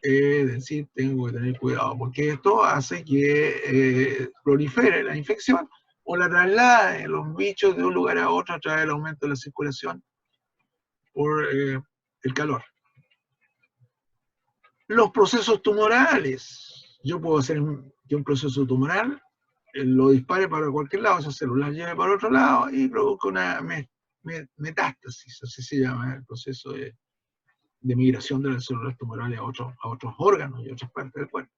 es decir, tengo que tener cuidado, porque esto hace que prolifere la infección o la traslade los bichos de un lugar a otro a través del aumento de la circulación por el calor. Los procesos tumorales. Yo puedo hacer que un proceso tumoral lo dispare para cualquier lado, esas células lleve para otro lado y provoca una metástasis, así se llama el proceso de migración de las células tumorales a otros órganos y otras partes del cuerpo.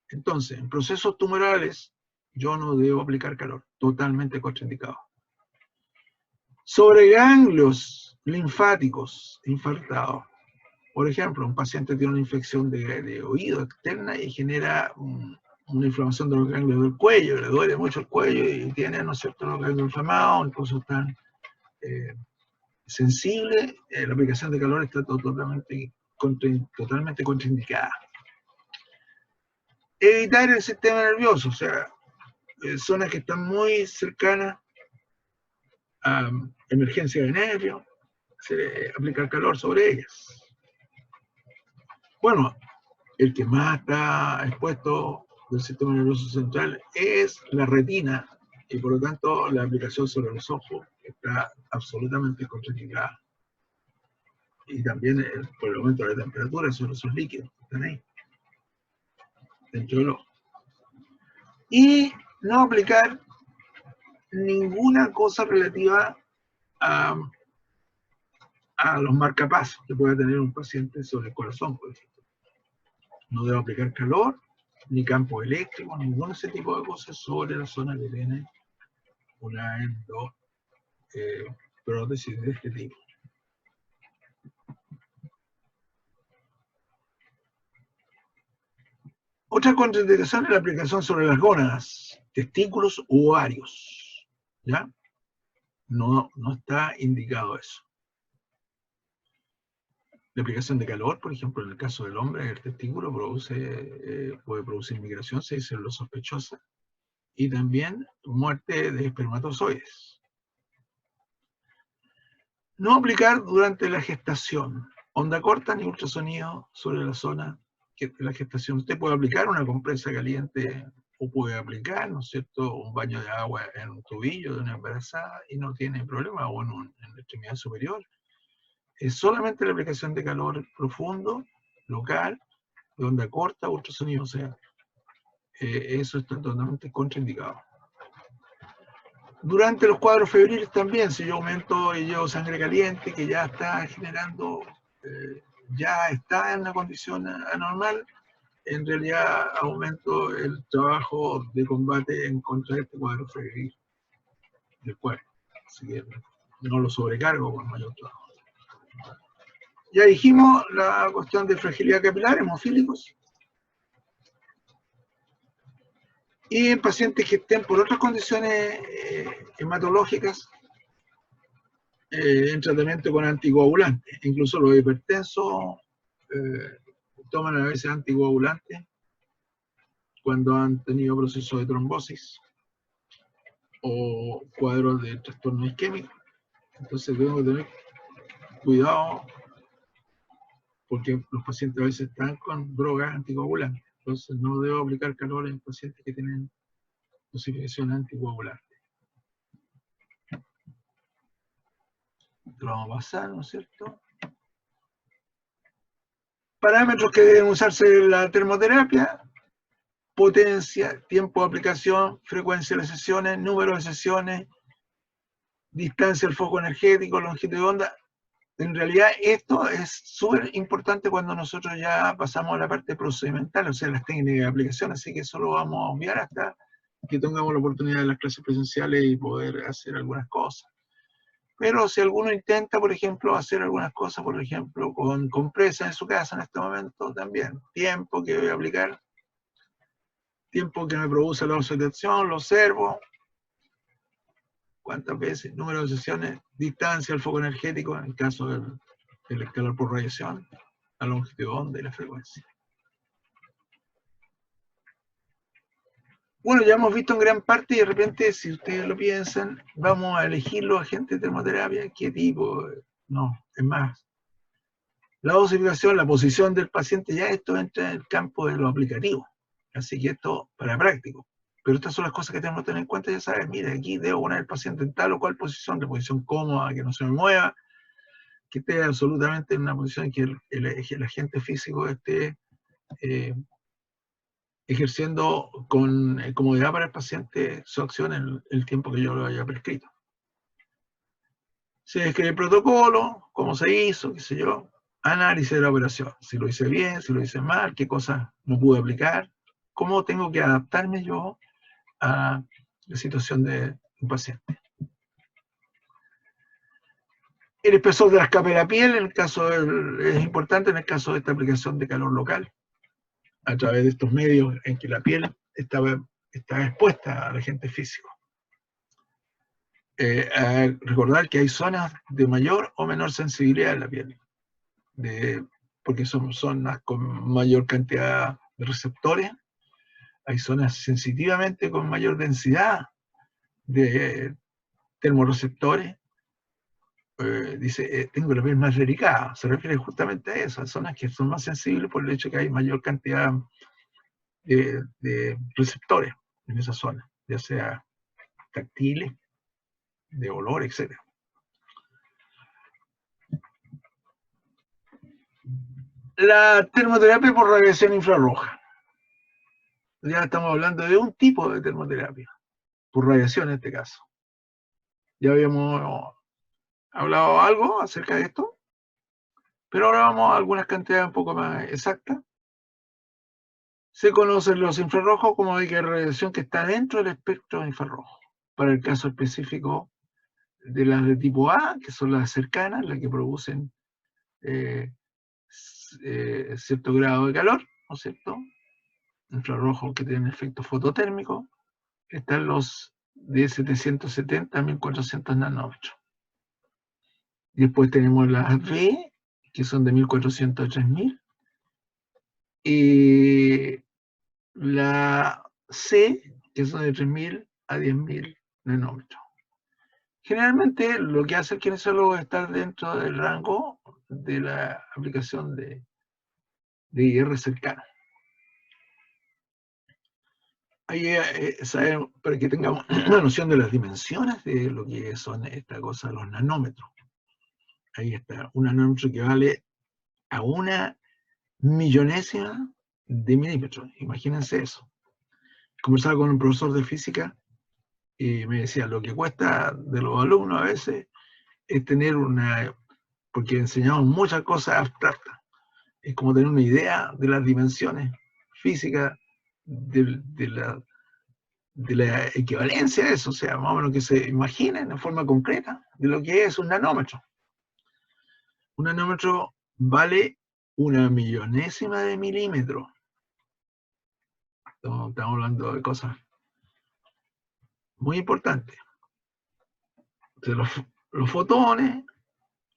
Entonces, en procesos tumorales, yo no debo aplicar calor, totalmente contraindicado. Sobre ganglios linfáticos infartados. Por ejemplo, un paciente tiene una infección de oído externa y genera una inflamación de los ganglios del cuello, le duele mucho el cuello y tiene, ¿no es cierto?, los ganglios inflamados, incluso están sensibles, la aplicación de calor está totalmente contraindicada. Evitar el sistema nervioso, o sea, zonas que están muy cercanas a emergencia de nervio, aplicar calor sobre ellas. Bueno, el que más está expuesto del sistema nervioso central es la retina, y por lo tanto la aplicación sobre los ojos está absolutamente contraindicada. Y también por el aumento de la temperatura sobre esos líquidos que están ahí, dentro del ojo. Y no aplicar ninguna cosa relativa a los marcapasos que pueda tener un paciente sobre el corazón, por ejemplo. No debo aplicar calor, ni campo eléctrico, ninguno de ese tipo de cosas sobre la zona que tiene una prótesis de este tipo. Otra contraindicación es la aplicación sobre las gónadas, testículos u ovarios. ¿Ya? No está indicado eso. La aplicación de calor, por ejemplo, en el caso del hombre, el testículo puede producir migración, se dice lo sospechosa, y también muerte de espermatozoides. No aplicar durante la gestación. Onda corta ni ultrasonido sobre la zona de la gestación. Usted puede aplicar una compresa caliente o puede aplicar, ¿no es cierto?, un baño de agua en un tobillo de una embarazada y no tiene problema, o en la extremidad superior. Es solamente la aplicación de calor profundo, local, de onda corta, ultrasonido, o sea, eso está totalmente contraindicado. Durante los cuadros febriles también, si yo aumento y llevo sangre caliente, que ya está generando, ya está en una condición anormal, en realidad aumento el trabajo de combate en contra de este cuadro febril del cuerpo. Así que no lo sobrecargo con mayor trabajo. Ya dijimos la cuestión de fragilidad capilar, hemofílicos. Y en pacientes que estén por otras condiciones hematológicas, en tratamiento con anticoagulantes. Incluso los hipertensos toman a veces anticoagulantes cuando han tenido procesos de trombosis o cuadros de trastorno isquémico. Entonces tengo que tener cuidado porque los pacientes a veces están con drogas anticoagulantes. Entonces no debo aplicar calor en pacientes que tienen dosificación anticoagulante. Lo vamos a pasar, ¿no es cierto? Parámetros que deben usarse en la termoterapia: potencia, tiempo de aplicación, frecuencia de las sesiones, número de sesiones, distancia al foco energético, longitud de onda. En realidad esto es súper importante cuando nosotros ya pasamos a la parte procedimental, o sea, las técnicas de aplicación, así que eso lo vamos a obviar hasta que tengamos la oportunidad de las clases presenciales y poder hacer algunas cosas. Pero si alguno intenta, por ejemplo, hacer algunas cosas, por ejemplo, con compresa en su casa en este momento, también, tiempo que voy a aplicar, tiempo que me produce la oxidación, lo observo, cuántas veces, número de sesiones, distancia al foco energético, en el caso del calor por radiación, la longitud de onda y la frecuencia. Bueno, ya hemos visto en gran parte y de repente, si ustedes lo piensan, vamos a elegir los agentes de termoterapia, qué tipo, no, es más. La dosificación, la posición del paciente, ya esto entra en el campo de lo aplicativo. Así que esto para práctico. Pero estas son las cosas que tenemos que tener en cuenta, ya sabes, mire, aquí debo poner el paciente en tal o cual posición, de posición cómoda, que no se me mueva, que esté absolutamente en una posición en que el agente físico esté ejerciendo con comodidad para el paciente su acción en el tiempo que yo lo haya prescrito. Se describe el protocolo, cómo se hizo, qué sé yo, análisis de la operación, si lo hice bien, si lo hice mal, qué cosas no pude aplicar, cómo tengo que adaptarme yo a la situación de un paciente. El espesor de las capas de la piel, en el caso es importante en el caso de esta aplicación de calor local, a través de estos medios en que la piel está expuesta al agente físico. Recordar que hay zonas de mayor o menor sensibilidad en la piel, porque son zonas con mayor cantidad de receptores, hay zonas sensitivamente con mayor densidad de termorreceptores. Dice, tengo la piel más delicada, se refiere justamente a eso, a zonas que son más sensibles por el hecho de que hay mayor cantidad de receptores en esa zona, ya sea táctiles, de olor, etc. La termoterapia por radiación infrarroja. Ya estamos hablando de un tipo de termoterapia, por radiación en este caso. Ya habíamos hablado algo acerca de esto, pero ahora vamos a algunas cantidades un poco más exactas. Se conocen los infrarrojos como de radiación que está dentro del espectro infrarrojo. Para el caso específico de las de tipo A, que son las cercanas, las que producen cierto grado de calor, ¿no es cierto? Infrarrojos que tienen efecto fototérmico. Están los de 770 a 1400 nanómetros. Después tenemos las B, que son de 1400 a 3000. Y la C, que son de 3000 a 10.000 nanómetros. Generalmente lo que hace el kinesiólogo es estar dentro del rango de la aplicación de IR cercano. Ahí sabemos, para que tengamos una noción de las dimensiones de lo que son esta cosa, los nanómetros. Ahí está, un nanómetro equivale a una millonésima de milímetro. Imagínense eso. Conversaba con un profesor de física y me decía, lo que cuesta de los alumnos a veces es tener porque enseñamos muchas cosas abstractas, es como tener una idea de las dimensiones físicas de la equivalencia a eso, o sea, más o menos que se imaginen en forma concreta de lo que es un nanómetro. Un nanómetro vale una millonésima de milímetro. Estamos hablando de cosas muy importantes. los fotones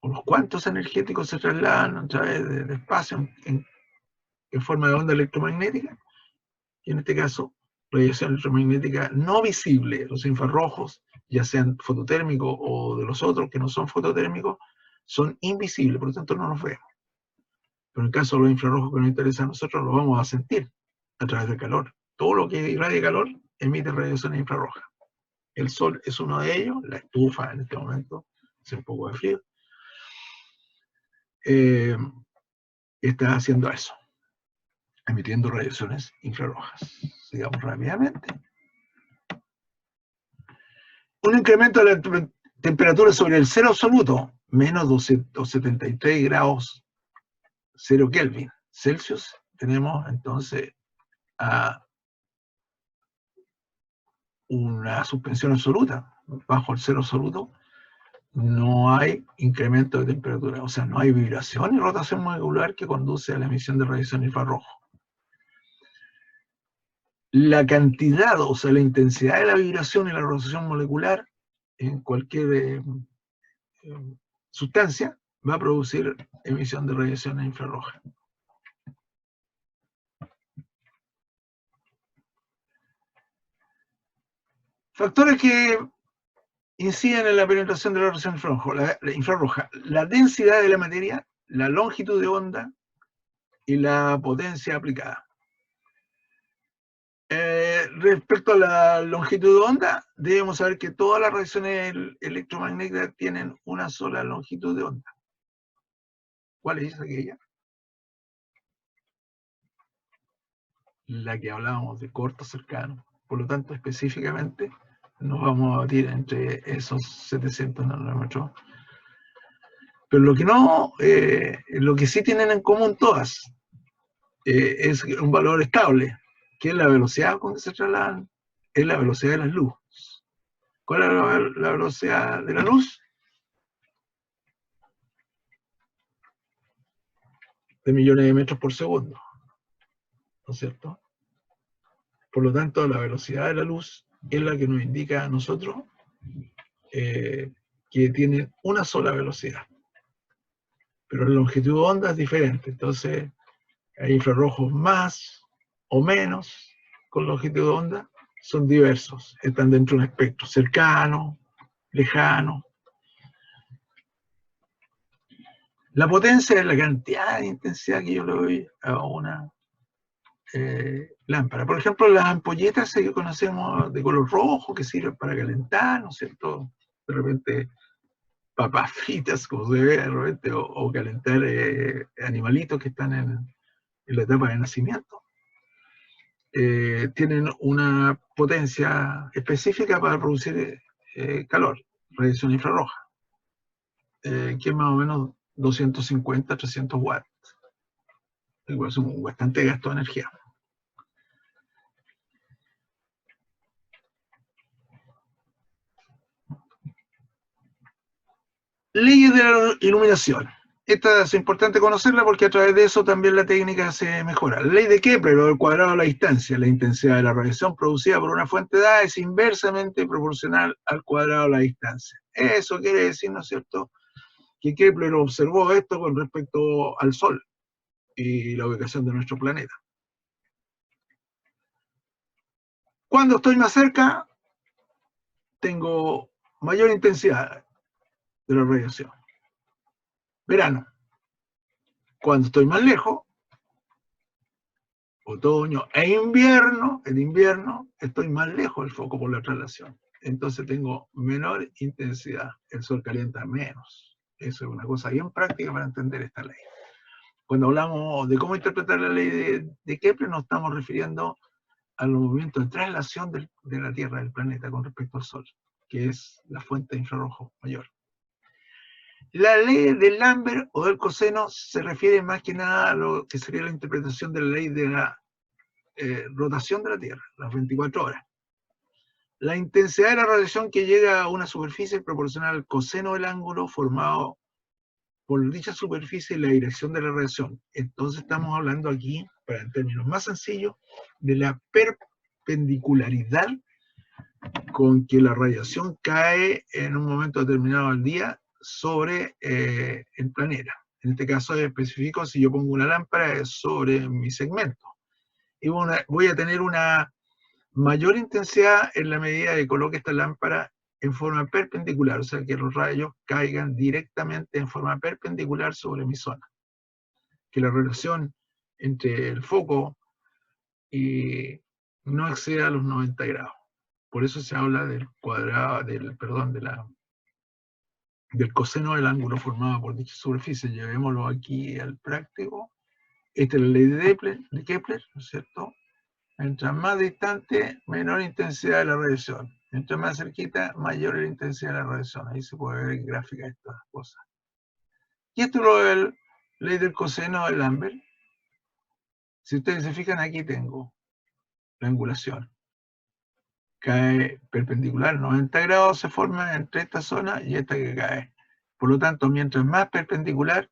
o los cuantos energéticos se trasladan a través del espacio en forma de onda electromagnética, y en este caso, radiación electromagnética no visible, los infrarrojos, ya sean fototérmicos o de los otros que no son fototérmicos, son invisibles, por lo tanto no los vemos. Pero en el caso de los infrarrojos que nos interesan a nosotros, los vamos a sentir a través del calor. Todo lo que irradia calor emite radiación infrarroja. El sol es uno de ellos, la estufa en este momento, hace un poco de frío, está haciendo eso, emitiendo radiaciones infrarrojas. Sigamos rápidamente. Un incremento de la temperatura sobre el cero absoluto, menos 273 grados 0 Kelvin Celsius, tenemos entonces a una suspensión absoluta. Bajo el cero absoluto no hay incremento de temperatura, o sea, no hay vibración y rotación molecular que conduce a la emisión de radiación infrarroja. La cantidad, o sea, la intensidad de la vibración y la rotación molecular en cualquier sustancia va a producir emisión de radiación infrarroja. Factores que inciden en la penetración de la radiación infrarroja. La densidad de la materia, la longitud de onda y la potencia aplicada. Respecto a la longitud de onda, debemos saber que todas las radiaciones electromagnéticas tienen una sola longitud de onda. ¿Cuál es aquella? La que hablábamos de corto cercano. Por lo tanto, específicamente, nos vamos a batir entre esos 700 nanómetros. Pero lo que no, lo que sí tienen en común todas, es un valor estable, que es la velocidad con que se trasladan, es la velocidad de la luz. ¿Cuál es la velocidad de la luz? De millones de metros por segundo, ¿no es cierto? Por lo tanto, la velocidad de la luz es la que nos indica a nosotros que tienen una sola velocidad. Pero la longitud de onda es diferente, entonces hay infrarrojos más o menos con longitud de onda, son diversos, están dentro de un espectro cercano, lejano. La potencia es la cantidad de intensidad que yo le doy a una lámpara. Por ejemplo, las ampolletas que conocemos de color rojo, que sirven para calentar, ¿no es cierto? De repente papas fritas, como se ve de repente, o calentar animalitos que están en la etapa de nacimiento. Tienen una potencia específica para producir calor, radiación infrarroja, que es más o menos 250, 300 watts. Igual es un bastante gasto de energía. Leyes de la iluminación. Esta es importante conocerla porque a través de eso también la técnica se mejora. La ley de Kepler, o del cuadrado de la distancia. La intensidad de la radiación producida por una fuente dada es inversamente proporcional al cuadrado de la distancia. Eso quiere decir, ¿no es cierto?, que Kepler observó esto con respecto al Sol y la ubicación de nuestro planeta. Cuando estoy más cerca, tengo mayor intensidad de la radiación. Verano. Cuando estoy más lejos, otoño e invierno, en invierno estoy más lejos del foco por la traslación. Entonces tengo menor intensidad. El sol calienta menos. Eso es una cosa bien práctica para entender esta ley. Cuando hablamos de cómo interpretar la ley de Kepler, nos estamos refiriendo al movimiento de traslación de la Tierra, del planeta, con respecto al Sol, que es la fuente de infrarrojo mayor. La ley de Lambert o del coseno se refiere más que nada a lo que sería la interpretación de la ley de la rotación de la Tierra, las 24 horas. La intensidad de la radiación que llega a una superficie es proporcional al coseno del ángulo formado por dicha superficie y la dirección de la radiación. Entonces estamos hablando aquí, para en términos más sencillos, de la perpendicularidad con que la radiación cae en un momento determinado del día sobre el planeta. En este caso específico, si yo pongo una lámpara es sobre mi segmento. Y voy a tener una mayor intensidad en la medida que coloque esta lámpara en forma perpendicular, o sea, que los rayos caigan directamente en forma perpendicular sobre mi zona. Que la relación entre el foco y no exceda los 90 grados. Por eso se habla del cuadrado, del coseno del ángulo formado por dicha superficie. Llevémoslo aquí al práctico. Esta es la ley de Kepler, ¿no es cierto? Mientras más distante, menor intensidad de la radiación. Mientras más cerquita, mayor la intensidad de la radiación. Ahí se puede ver en gráfica estas cosas. Y esto es lo de la ley del coseno de Lambert. Si ustedes se fijan, aquí tengo la angulación. Cae perpendicular, 90 grados se forma entre esta zona y esta que cae. Por lo tanto, mientras más perpendicular,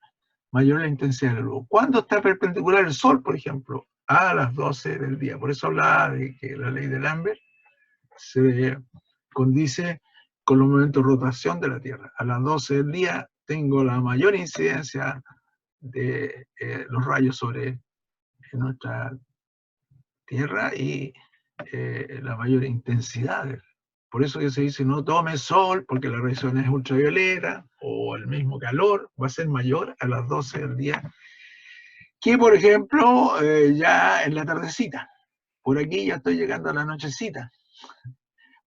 mayor la intensidad de la luz. ¿Cuándo está perpendicular el Sol, por ejemplo? A las 12 del día. Por eso hablaba de que la ley de Lambert se condice con los momentos de rotación de la Tierra. A las 12 del día tengo la mayor incidencia de los rayos sobre nuestra Tierra y la mayor intensidad. Por eso que se dice no tome sol, porque la radiación es ultravioleta, o el mismo calor va a ser mayor a las 12 del día, que por ejemplo ya en la tardecita. Por aquí ya estoy llegando a la nochecita.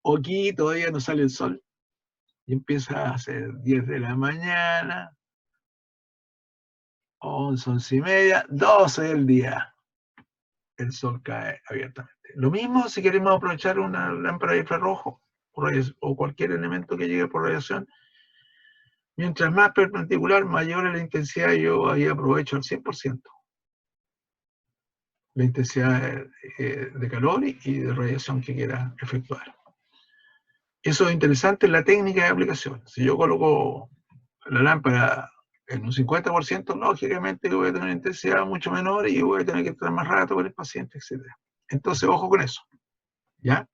O aquí todavía no sale el sol. Y empieza a ser 10 de la mañana, 11, 11 y media, 12 del día. El sol cae abiertamente. Lo mismo si queremos aprovechar una lámpara de infrarrojo o cualquier elemento que llegue por radiación. Mientras más perpendicular, mayor es la intensidad, yo ahí aprovecho al 100%. La intensidad de calor y de radiación que quiera efectuar. Eso es interesante en la técnica de aplicación. Si yo coloco la lámpara en un 50%, lógicamente voy a tener una intensidad mucho menor y voy a tener que estar más rato con el paciente, etc. Entonces, ojo con eso. ¿Ya?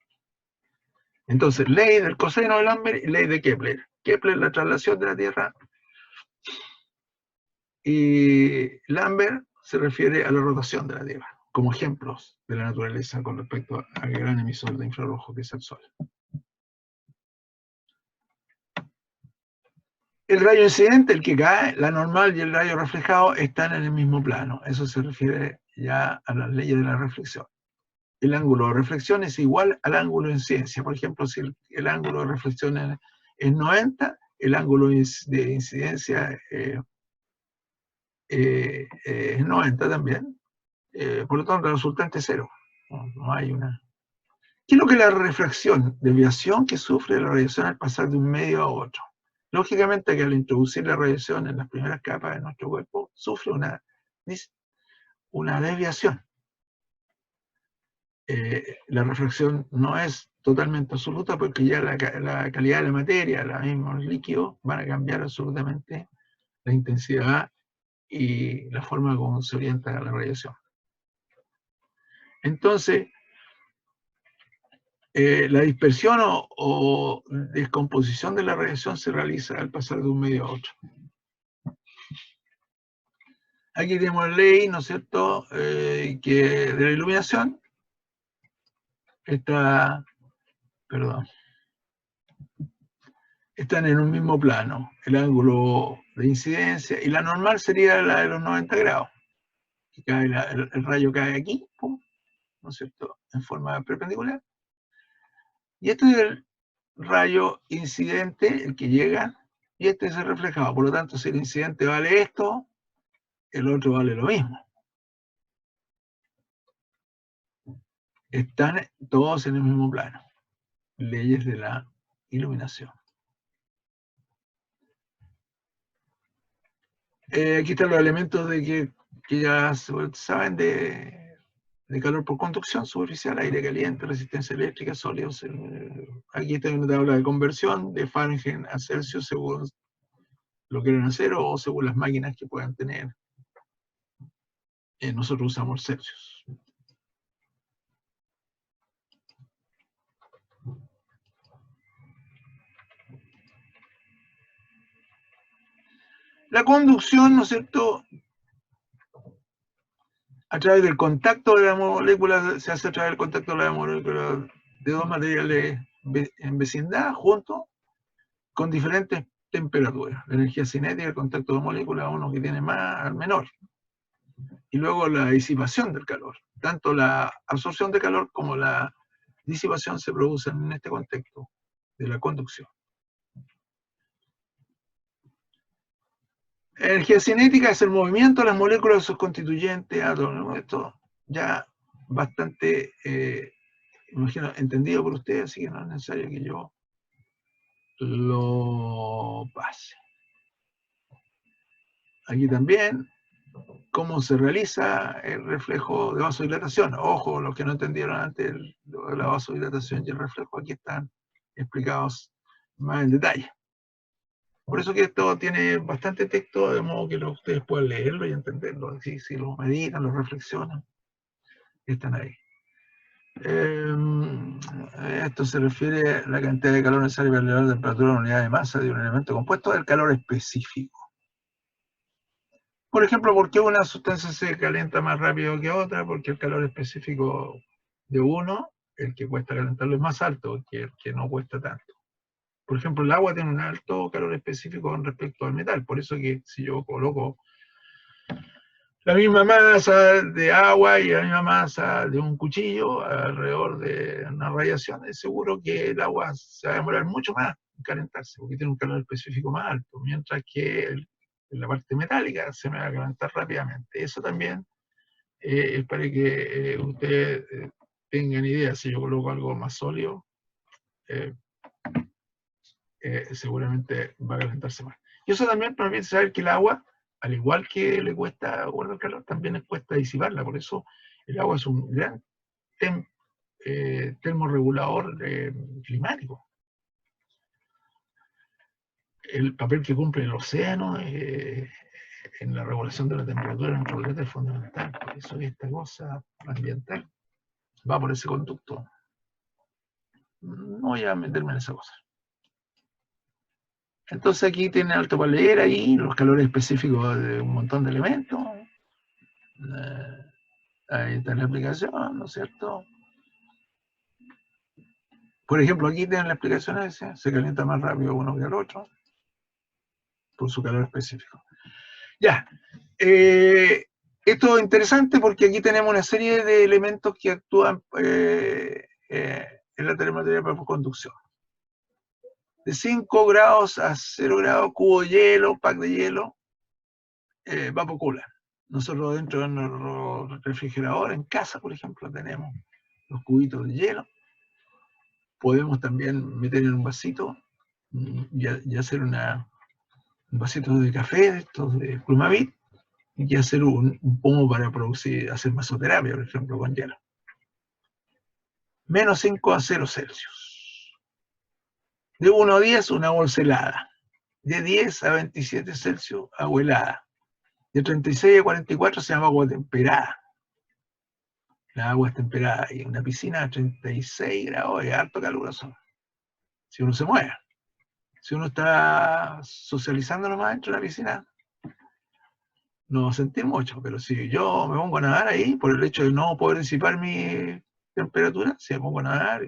Entonces, ley del coseno de Lambert y ley de Kepler. Kepler, la traslación de la Tierra, y Lambert se refiere a la rotación de la Tierra, como ejemplos de la naturaleza con respecto al gran emisor de infrarrojo que es el Sol. El rayo incidente, el que cae, la normal y el rayo reflejado están en el mismo plano. Eso se refiere ya a las leyes de la reflexión. El ángulo de reflexión es igual al ángulo de incidencia. Por ejemplo, si el ángulo de reflexión es 90, el ángulo de incidencia es 90 también. Por lo tanto, el resultante es cero. No hay una. ¿Qué es lo que es la refracción? Desviación que sufre la radiación al pasar de un medio a otro. Lógicamente que al introducir la radiación en las primeras capas de nuestro cuerpo, sufre una desviación. La refracción no es totalmente absoluta porque ya la calidad de la materia, los mismos líquidos, van a cambiar absolutamente la intensidad y la forma como se orienta la radiación. Entonces, la dispersión o descomposición de la radiación se realiza al pasar de un medio a otro. Aquí tenemos la ley, ¿no es cierto?, que de la iluminación están en un mismo plano. El ángulo de incidencia, y la normal sería la de los 90 grados. Que cae el rayo cae aquí, pum, ¿no es cierto?, en forma perpendicular. Y este es el rayo incidente, el que llega, y este es el reflejado. Por lo tanto, si el incidente vale esto, el otro vale lo mismo. Están todos en el mismo plano. Leyes de la iluminación. Aquí están los elementos que ya saben de calor por conducción superficial, aire caliente, resistencia eléctrica, sólidos. Aquí está una tabla de conversión de Fahrenheit a Celsius según lo quieran hacer o según las máquinas que puedan tener. Nosotros usamos Celsius. La conducción, ¿no es cierto?, a través del contacto de la molécula, se hace a través del contacto de la molécula de dos materiales en vecindad, juntos, con diferentes temperaturas. La energía cinética, el contacto de moléculas, uno que tiene más al menor. Y luego la disipación del calor. Tanto la absorción de calor como la disipación se producen en este contexto de la conducción. Energía cinética es el movimiento de las moléculas de sus constituyentes átomos. Esto ya bastante, imagino, entendido por ustedes, así que no es necesario que yo lo pase. Aquí también, cómo se realiza el reflejo de vasodilatación. Ojo, los que no entendieron antes la vasodilatación y el reflejo, aquí están explicados más en detalle. Por eso que esto tiene bastante texto, de modo que ustedes puedan leerlo y entenderlo. Así, si lo meditan, lo reflexionan, están ahí. Esto se refiere a la cantidad de calor necesaria para elevar la temperatura en unidad de masa de un elemento compuesto del calor específico. Por ejemplo, ¿por qué una sustancia se calienta más rápido que otra? Porque el calor específico de uno, el que cuesta calentarlo, es más alto que el que no cuesta tanto. Por ejemplo, el agua tiene un alto calor específico con respecto al metal. Por eso que si yo coloco la misma masa de agua y la misma masa de un cuchillo alrededor de una radiación, es seguro que el agua se va a demorar mucho más en calentarse, porque tiene un calor específico más alto, mientras que en la parte metálica se me va a calentar rápidamente. Eso también es para que ustedes tengan idea. Si yo coloco algo más sólido, seguramente va a calentarse más. Y eso también permite saber que el agua, al igual que le cuesta guardar calor, también le cuesta disiparla. Por eso el agua es un gran termorregulador climático. El papel que cumple el océano en la regulación de la temperatura en nuestro planeta es fundamental. Por eso esta cosa ambiental va por ese conducto. No voy a meterme en esa cosa. Entonces aquí tiene alto para leer ahí los calores específicos de un montón de elementos. Ahí está la explicación, ¿no es cierto? Por ejemplo, aquí tienen la explicación esa, se calienta más rápido uno que el otro, por su calor específico. Ya, esto es interesante porque aquí tenemos una serie de elementos que actúan en la termodinámica por conducción. De 5 grados a 0 grados, cubo de hielo, pack de hielo, vapor. Nosotros dentro de nuestro refrigerador, en casa, por ejemplo, tenemos los cubitos de hielo. Podemos también meter en un vasito y hacer un vasito de café, estos de Plumavit, y hacer un pomo para producir, hacer masoterapia, por ejemplo, con hielo. Menos 5 a 0 Celsius. De 1 a 10, una bolsa helada. De 10 a 27 Celsius, agua helada. De 36 a 44 se llama agua temperada. La agua es temperada y en una piscina a 36 grados es harto caluroso. Si uno se mueve. Si uno está socializando nomás dentro de la piscina, no va a sentir mucho. Pero si yo me pongo a nadar ahí, por el hecho de no poder disipar mi temperatura, si me pongo a nadar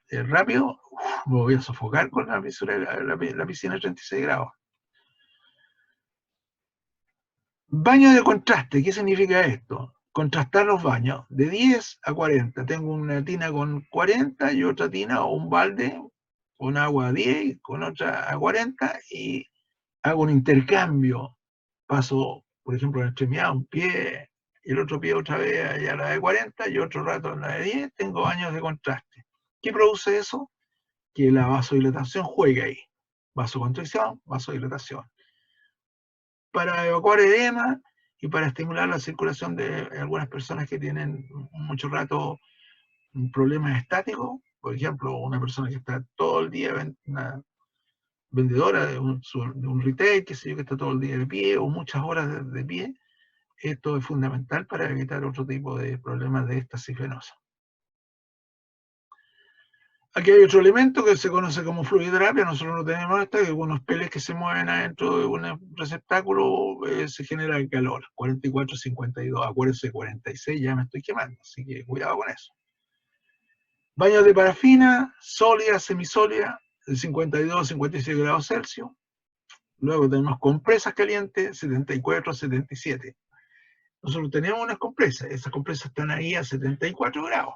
rápido, me voy a sofocar con la piscina a 36 grados. Baño de contraste, ¿qué significa esto? Contrastar los baños de 10 a 40. Tengo una tina con 40 y otra tina o un balde con agua a 10 con otra a 40 y hago un intercambio. Paso, por ejemplo, en la extremidad un pie y el otro pie otra vez a la de 40 y otro rato a la de 10. Tengo baños de contraste. ¿Qué produce eso? Que la vasodilatación juegue ahí. Vasoconstricción, vasodilatación. Para evacuar edema y para estimular la circulación de algunas personas que tienen mucho rato problemas estáticos. Por ejemplo, una persona que está todo el día, una vendedora de un retail, que sé yo, que está todo el día de pie o muchas horas de pie. Esto es fundamental para evitar otro tipo de problemas de estasis venosa. Aquí hay otro elemento que se conoce como fluidoterapia. Nosotros no tenemos esta, que unos peles que se mueven adentro de un receptáculo se genera el calor. 44, 52, acuérdense, 46 ya me estoy quemando, así que cuidado con eso. Baños de parafina, sólida, semisólida, de 52, 56 grados Celsius. Luego tenemos compresas calientes, 74, 77. Nosotros tenemos unas compresas, esas compresas están ahí a 74 grados.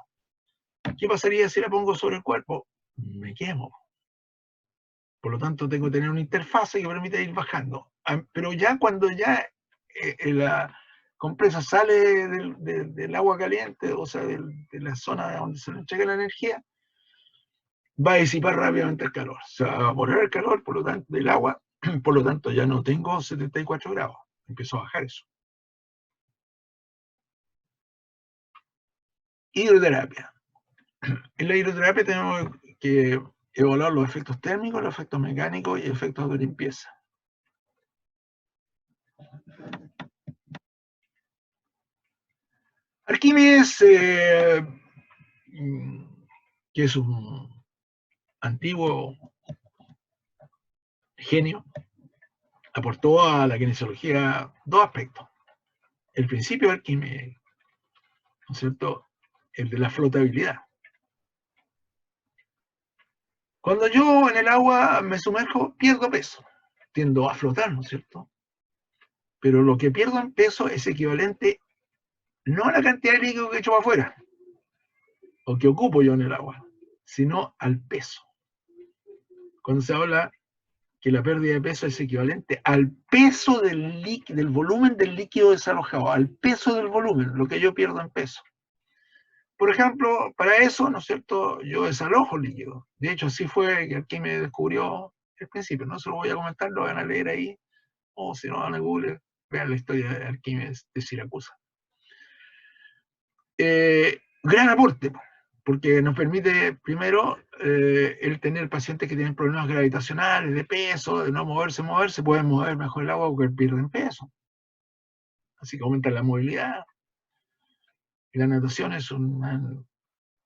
¿Qué pasaría si la pongo sobre el cuerpo? Me quemo. Por lo tanto, tengo que tener una interfase que permite ir bajando. Pero ya cuando ya la compresa sale del agua caliente, o sea, de la zona donde se le entrega la energía, va a disipar rápidamente el calor. Se va a evaporar el calor, por lo tanto, del agua, por lo tanto, ya no tengo 74 grados. Empiezo a bajar eso. Hidroterapia. En la hidroterapia tenemos que evaluar los efectos térmicos, los efectos mecánicos y efectos de limpieza. Arquímedes, que es un antiguo genio, aportó a la kinesiología dos aspectos. El principio de Arquímedes, ¿no es cierto?, el de la flotabilidad. Cuando yo en el agua me sumerjo, pierdo peso, tiendo a flotar, ¿no es cierto? Pero lo que pierdo en peso es equivalente no a la cantidad de líquido que echo para afuera, o que ocupo yo en el agua, sino al peso. Cuando se habla que la pérdida de peso es equivalente al peso del volumen del líquido desalojado, al peso del volumen, lo que yo pierdo en peso. Por ejemplo, para eso, ¿no es cierto?, yo desalojo líquido. De hecho, así fue que Arquímedes descubrió el principio. No se lo voy a comentar, lo van a leer ahí, o si no van a Google, vean la historia de Arquímedes de Siracusa. Gran aporte, porque nos permite, primero, el tener pacientes que tienen problemas gravitacionales, de peso, de no moverse, pueden mover mejor el agua porque pierden peso. Así que aumenta la movilidad. Y la natación es un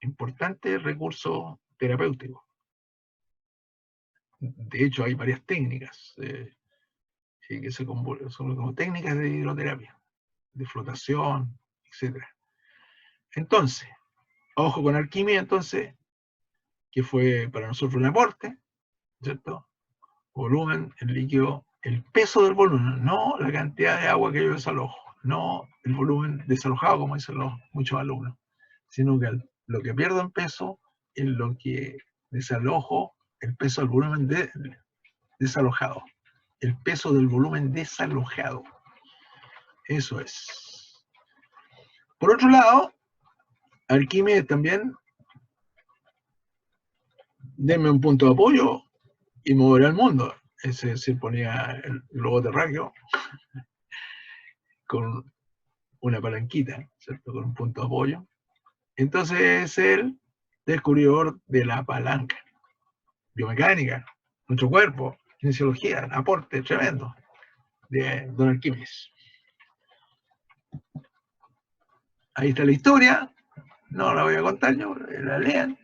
importante recurso terapéutico. De hecho, hay varias técnicas que son como técnicas de hidroterapia, de flotación, etc. Entonces, ojo con Arquímedes, entonces, que fue para nosotros un aporte, ¿cierto? Volumen, el líquido, el peso del volumen, no la cantidad de agua que yo desalojo, no el volumen desalojado, como dicen muchos alumnos, sino que lo que pierdo en peso es lo que desalojo, el peso del volumen desalojado. El peso del volumen desalojado. Eso es. Por otro lado, Arquímedes también, denme un punto de apoyo y moverá el mundo. Ese se ponía el globo terráqueo con una palanquita, ¿cierto?, con un punto de apoyo. Entonces es el descubridor de la palanca. Biomecánica, nuestro cuerpo, kinesiología, aporte tremendo de don Arquímedes. Ahí está la historia, no la voy a contar yo, la lean.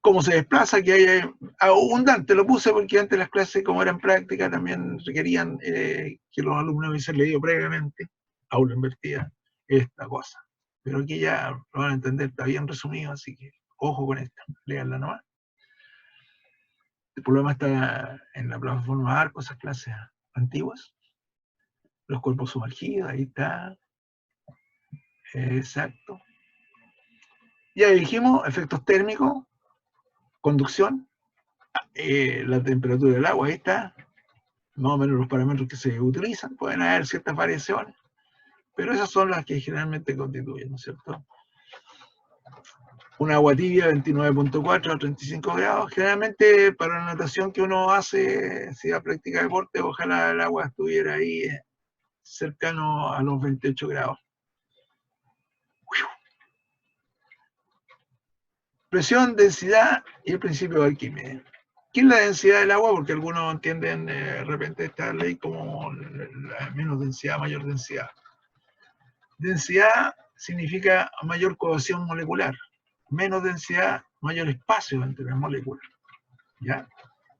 Cómo se desplaza, que hay abundante, lo puse porque antes las clases, como eran prácticas, también requerían que los alumnos hubiesen leído previamente, aula invertida, esta cosa. Pero aquí ya lo van a entender, está bien resumido, así que ojo con esta, léanla nomás. El problema está en la plataforma ARCO, esas clases antiguas. Los cuerpos sumergidos, ahí está. Exacto. Ya dijimos, efectos térmicos, conducción, la temperatura del agua, ahí está. Más o menos los parámetros que se utilizan. Pueden haber ciertas variaciones, pero esas son las que generalmente constituyen, ¿no es cierto? Un agua tibia, 29.4 a 35 grados. Generalmente para la natación que uno hace, si va a practicar deporte, ojalá el agua estuviera ahí cercano a los 28 grados. Presión, densidad y el principio de Arquímedes. ¿Qué es la densidad del agua? Porque algunos entienden de repente esta ley como la menos densidad, mayor densidad. Densidad significa mayor cohesión molecular, menos densidad, mayor espacio entre las moléculas. ¿Ya?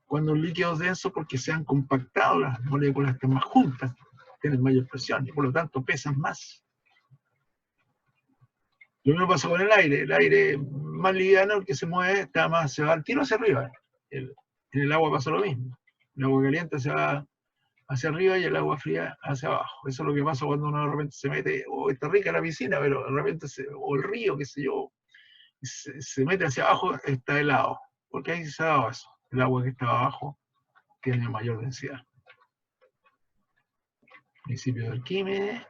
Cuando un líquido es denso, porque se han compactado las moléculas, están más juntas, tienen mayor presión y por lo tanto pesan más. Lo mismo pasa con el aire más liviano, el que se mueve, está más, se va al tiro hacia arriba. En el agua pasa lo mismo. El agua caliente se va hacia arriba y el agua fría hacia abajo. Eso es lo que pasa cuando uno de repente se mete, está rica la piscina, pero de repente, o el río, qué sé yo, se mete hacia abajo, está helado. Porque ahí se ha dado eso. El agua que está abajo tiene mayor densidad. Principio de Arquímedes,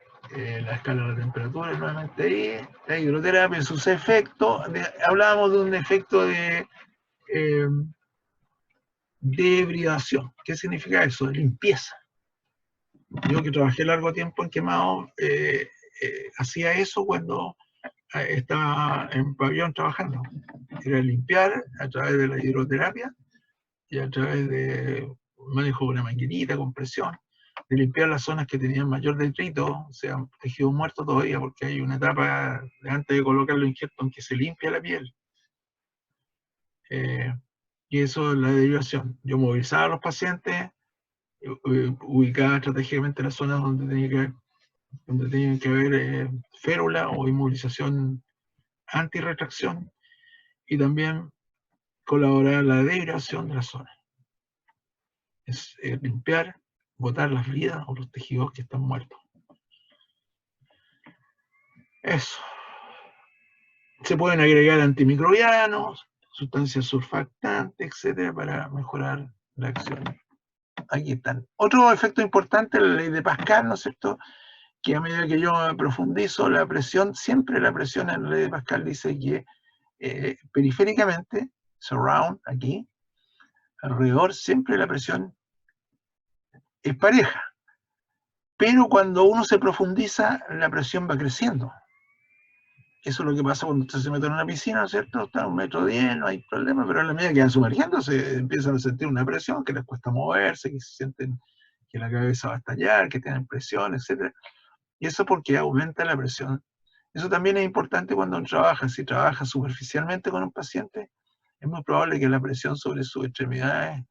la escala de la temperatura, nuevamente ahí, la hidroterapia, sus efectos, hablábamos de un efecto de hibridación. ¿Qué significa eso? De limpieza. Yo que trabajé largo tiempo en quemado, hacía eso cuando estaba en pabellón trabajando. Era limpiar a través de la hidroterapia y a través de manejo de una maquinita con presión, de limpiar las zonas que tenían mayor detrito, o sea, tejido muerto todavía, porque hay una etapa antes de colocar los injertos en que se limpia la piel. Y eso es la derivación. Yo movilizaba a los pacientes, ubicaba estratégicamente las zonas donde tenía que haber férula o inmovilización antirretracción, y también colaborar en la derivación de la zona. Es limpiar, botar las vidas o los tejidos que están muertos. Eso. Se pueden agregar antimicrobianos, sustancias surfactantes, etcétera, para mejorar la acción. Aquí están. Otro efecto importante, la ley de Pascal, ¿no es cierto? Que a medida que yo profundizo la presión, siempre la presión en la ley de Pascal dice que periféricamente, surround, aquí, alrededor, siempre la presión es pareja. Pero cuando uno se profundiza, la presión va creciendo. Eso es lo que pasa cuando usted se mete en una piscina, ¿no es cierto? Está a 1,10 m, no hay problema, pero a la medida que van sumergiendo se empiezan a sentir una presión, que les cuesta moverse, que se sienten que la cabeza va a estallar, que tienen presión, etc. Y eso porque aumenta la presión. Eso también es importante cuando uno trabaja. Si trabaja superficialmente con un paciente, es muy probable que la presión sobre sus extremidades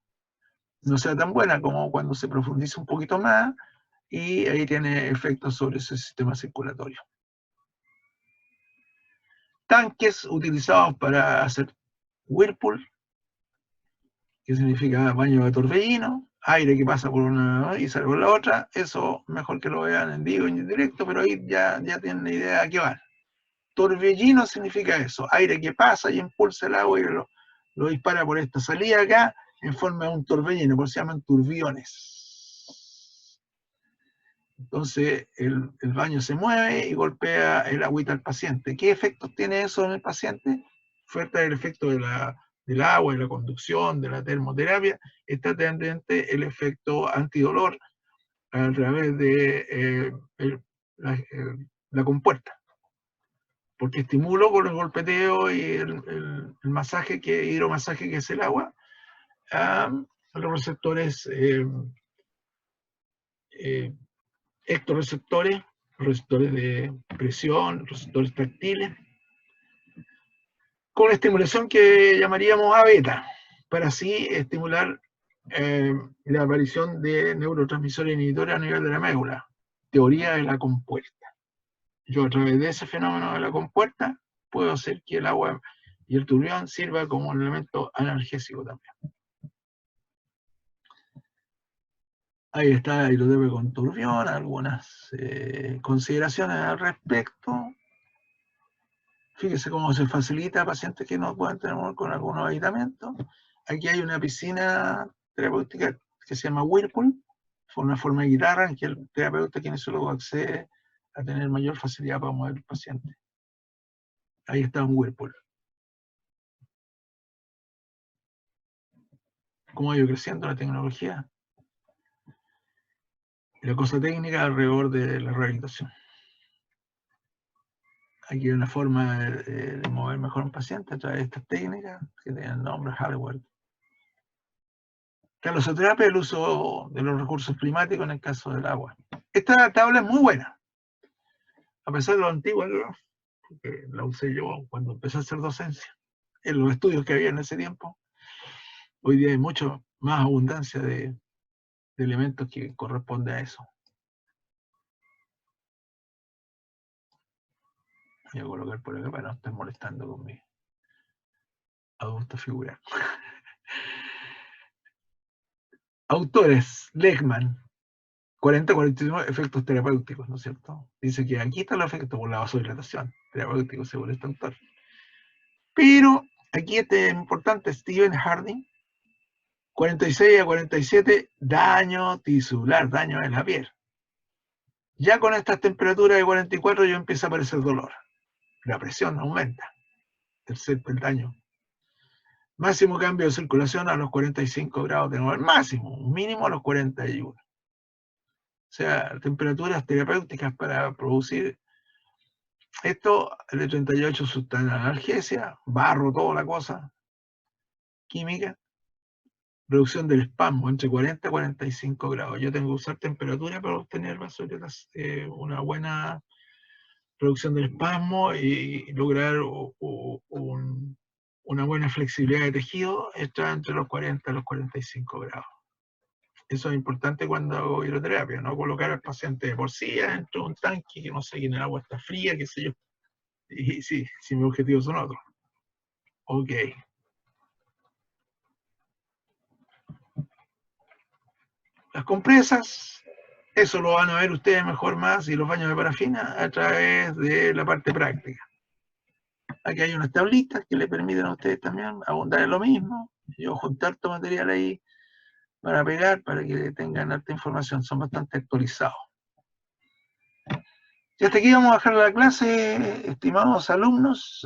no sea tan buena como cuando se profundiza un poquito más y ahí tiene efectos sobre ese sistema circulatorio. Tanques utilizados para hacer whirlpool, que significa baño de torbellino, aire que pasa por una y sale por la otra. Eso mejor que lo vean en vivo y en directo, pero ahí ya tienen la idea a qué van. Torbellino significa eso, aire que pasa y impulsa el agua y lo dispara por esta salida acá en forma de un torbellino, por eso se llaman turbiones. Entonces el baño se mueve y golpea el agüita al paciente. ¿Qué efectos tiene eso en el paciente? Fuera del efecto del agua, de la conducción, de la termoterapia, está también el efecto antidolor a través de la compuerta. Porque estimulo con el golpeteo y el masaje, hidromasaje que es el agua, a los receptores ectoreceptores, receptores de presión, receptores táctiles, con estimulación que llamaríamos A beta, para así estimular la aparición de neurotransmisores inhibidores a nivel de la médula, teoría de la compuerta. Yo a través de ese fenómeno de la compuerta puedo hacer que el agua y el turbión sirva como un elemento analgésico también. Ahí está el hidroterapia con turbión, algunas consideraciones al respecto. Fíjese cómo se facilita a pacientes que no pueden tener con algunos aditamentos. Aquí hay una piscina terapéutica que se llama whirlpool, con una forma de guitarra en que el terapeuta kinesiólogo accede a tener mayor facilidad para mover el paciente. Ahí está un whirlpool. ¿Cómo ha ido creciendo la tecnología? La cosa técnica alrededor de la rehabilitación. Aquí hay una forma de mover mejor a un paciente a través de estas técnicas que tienen el nombre hardware. Calosoterapia, el uso de los recursos climáticos en el caso del agua. Esta tabla es muy buena, a pesar de lo antiguo, que la usé yo cuando empecé a hacer docencia, en los estudios que había en ese tiempo. Hoy día hay mucho más abundancia de elementos que corresponde a eso. Voy a colocar por acá para no estar molestando con mi adulto figurar. Autores, Lehmann, 40-49 efectos terapéuticos, ¿no es cierto? Dice que aquí están los efectos por la vasodilatación, terapéuticos según este autor. Pero aquí este es importante, Stephen Harding, 46-47, daño tisular, daño en la piel. Ya con estas temperaturas de 44 ya empieza a aparecer dolor. La presión aumenta. Tercer peldaño. Máximo cambio de circulación a los 45 grados de nuevo. El máximo, un mínimo a los 41. O sea, temperaturas terapéuticas para producir esto. El de 38 sustancia analgesia, barro, toda la cosa, química. Reducción del espasmo entre 40 y 45 grados. Yo tengo que usar temperatura para obtener una buena reducción del espasmo y lograr una buena flexibilidad de tejido. Está entre los 40 y los 45 grados. Eso es importante cuando hago hidroterapia, no colocar al paciente de por sí dentro de un tanque que no sé, que en el agua está fría, qué sé yo. Y sí, si mis objetivos son otros. Ok. Las compresas, eso lo van a ver ustedes mejor más, y los baños de parafina a través de la parte práctica. Aquí hay unas tablitas que le permiten a ustedes también abundar en lo mismo. Yo juntar todo material ahí para pegar, para que tengan alta información. Son bastante actualizados. Y hasta aquí vamos a dejar la clase, estimados alumnos.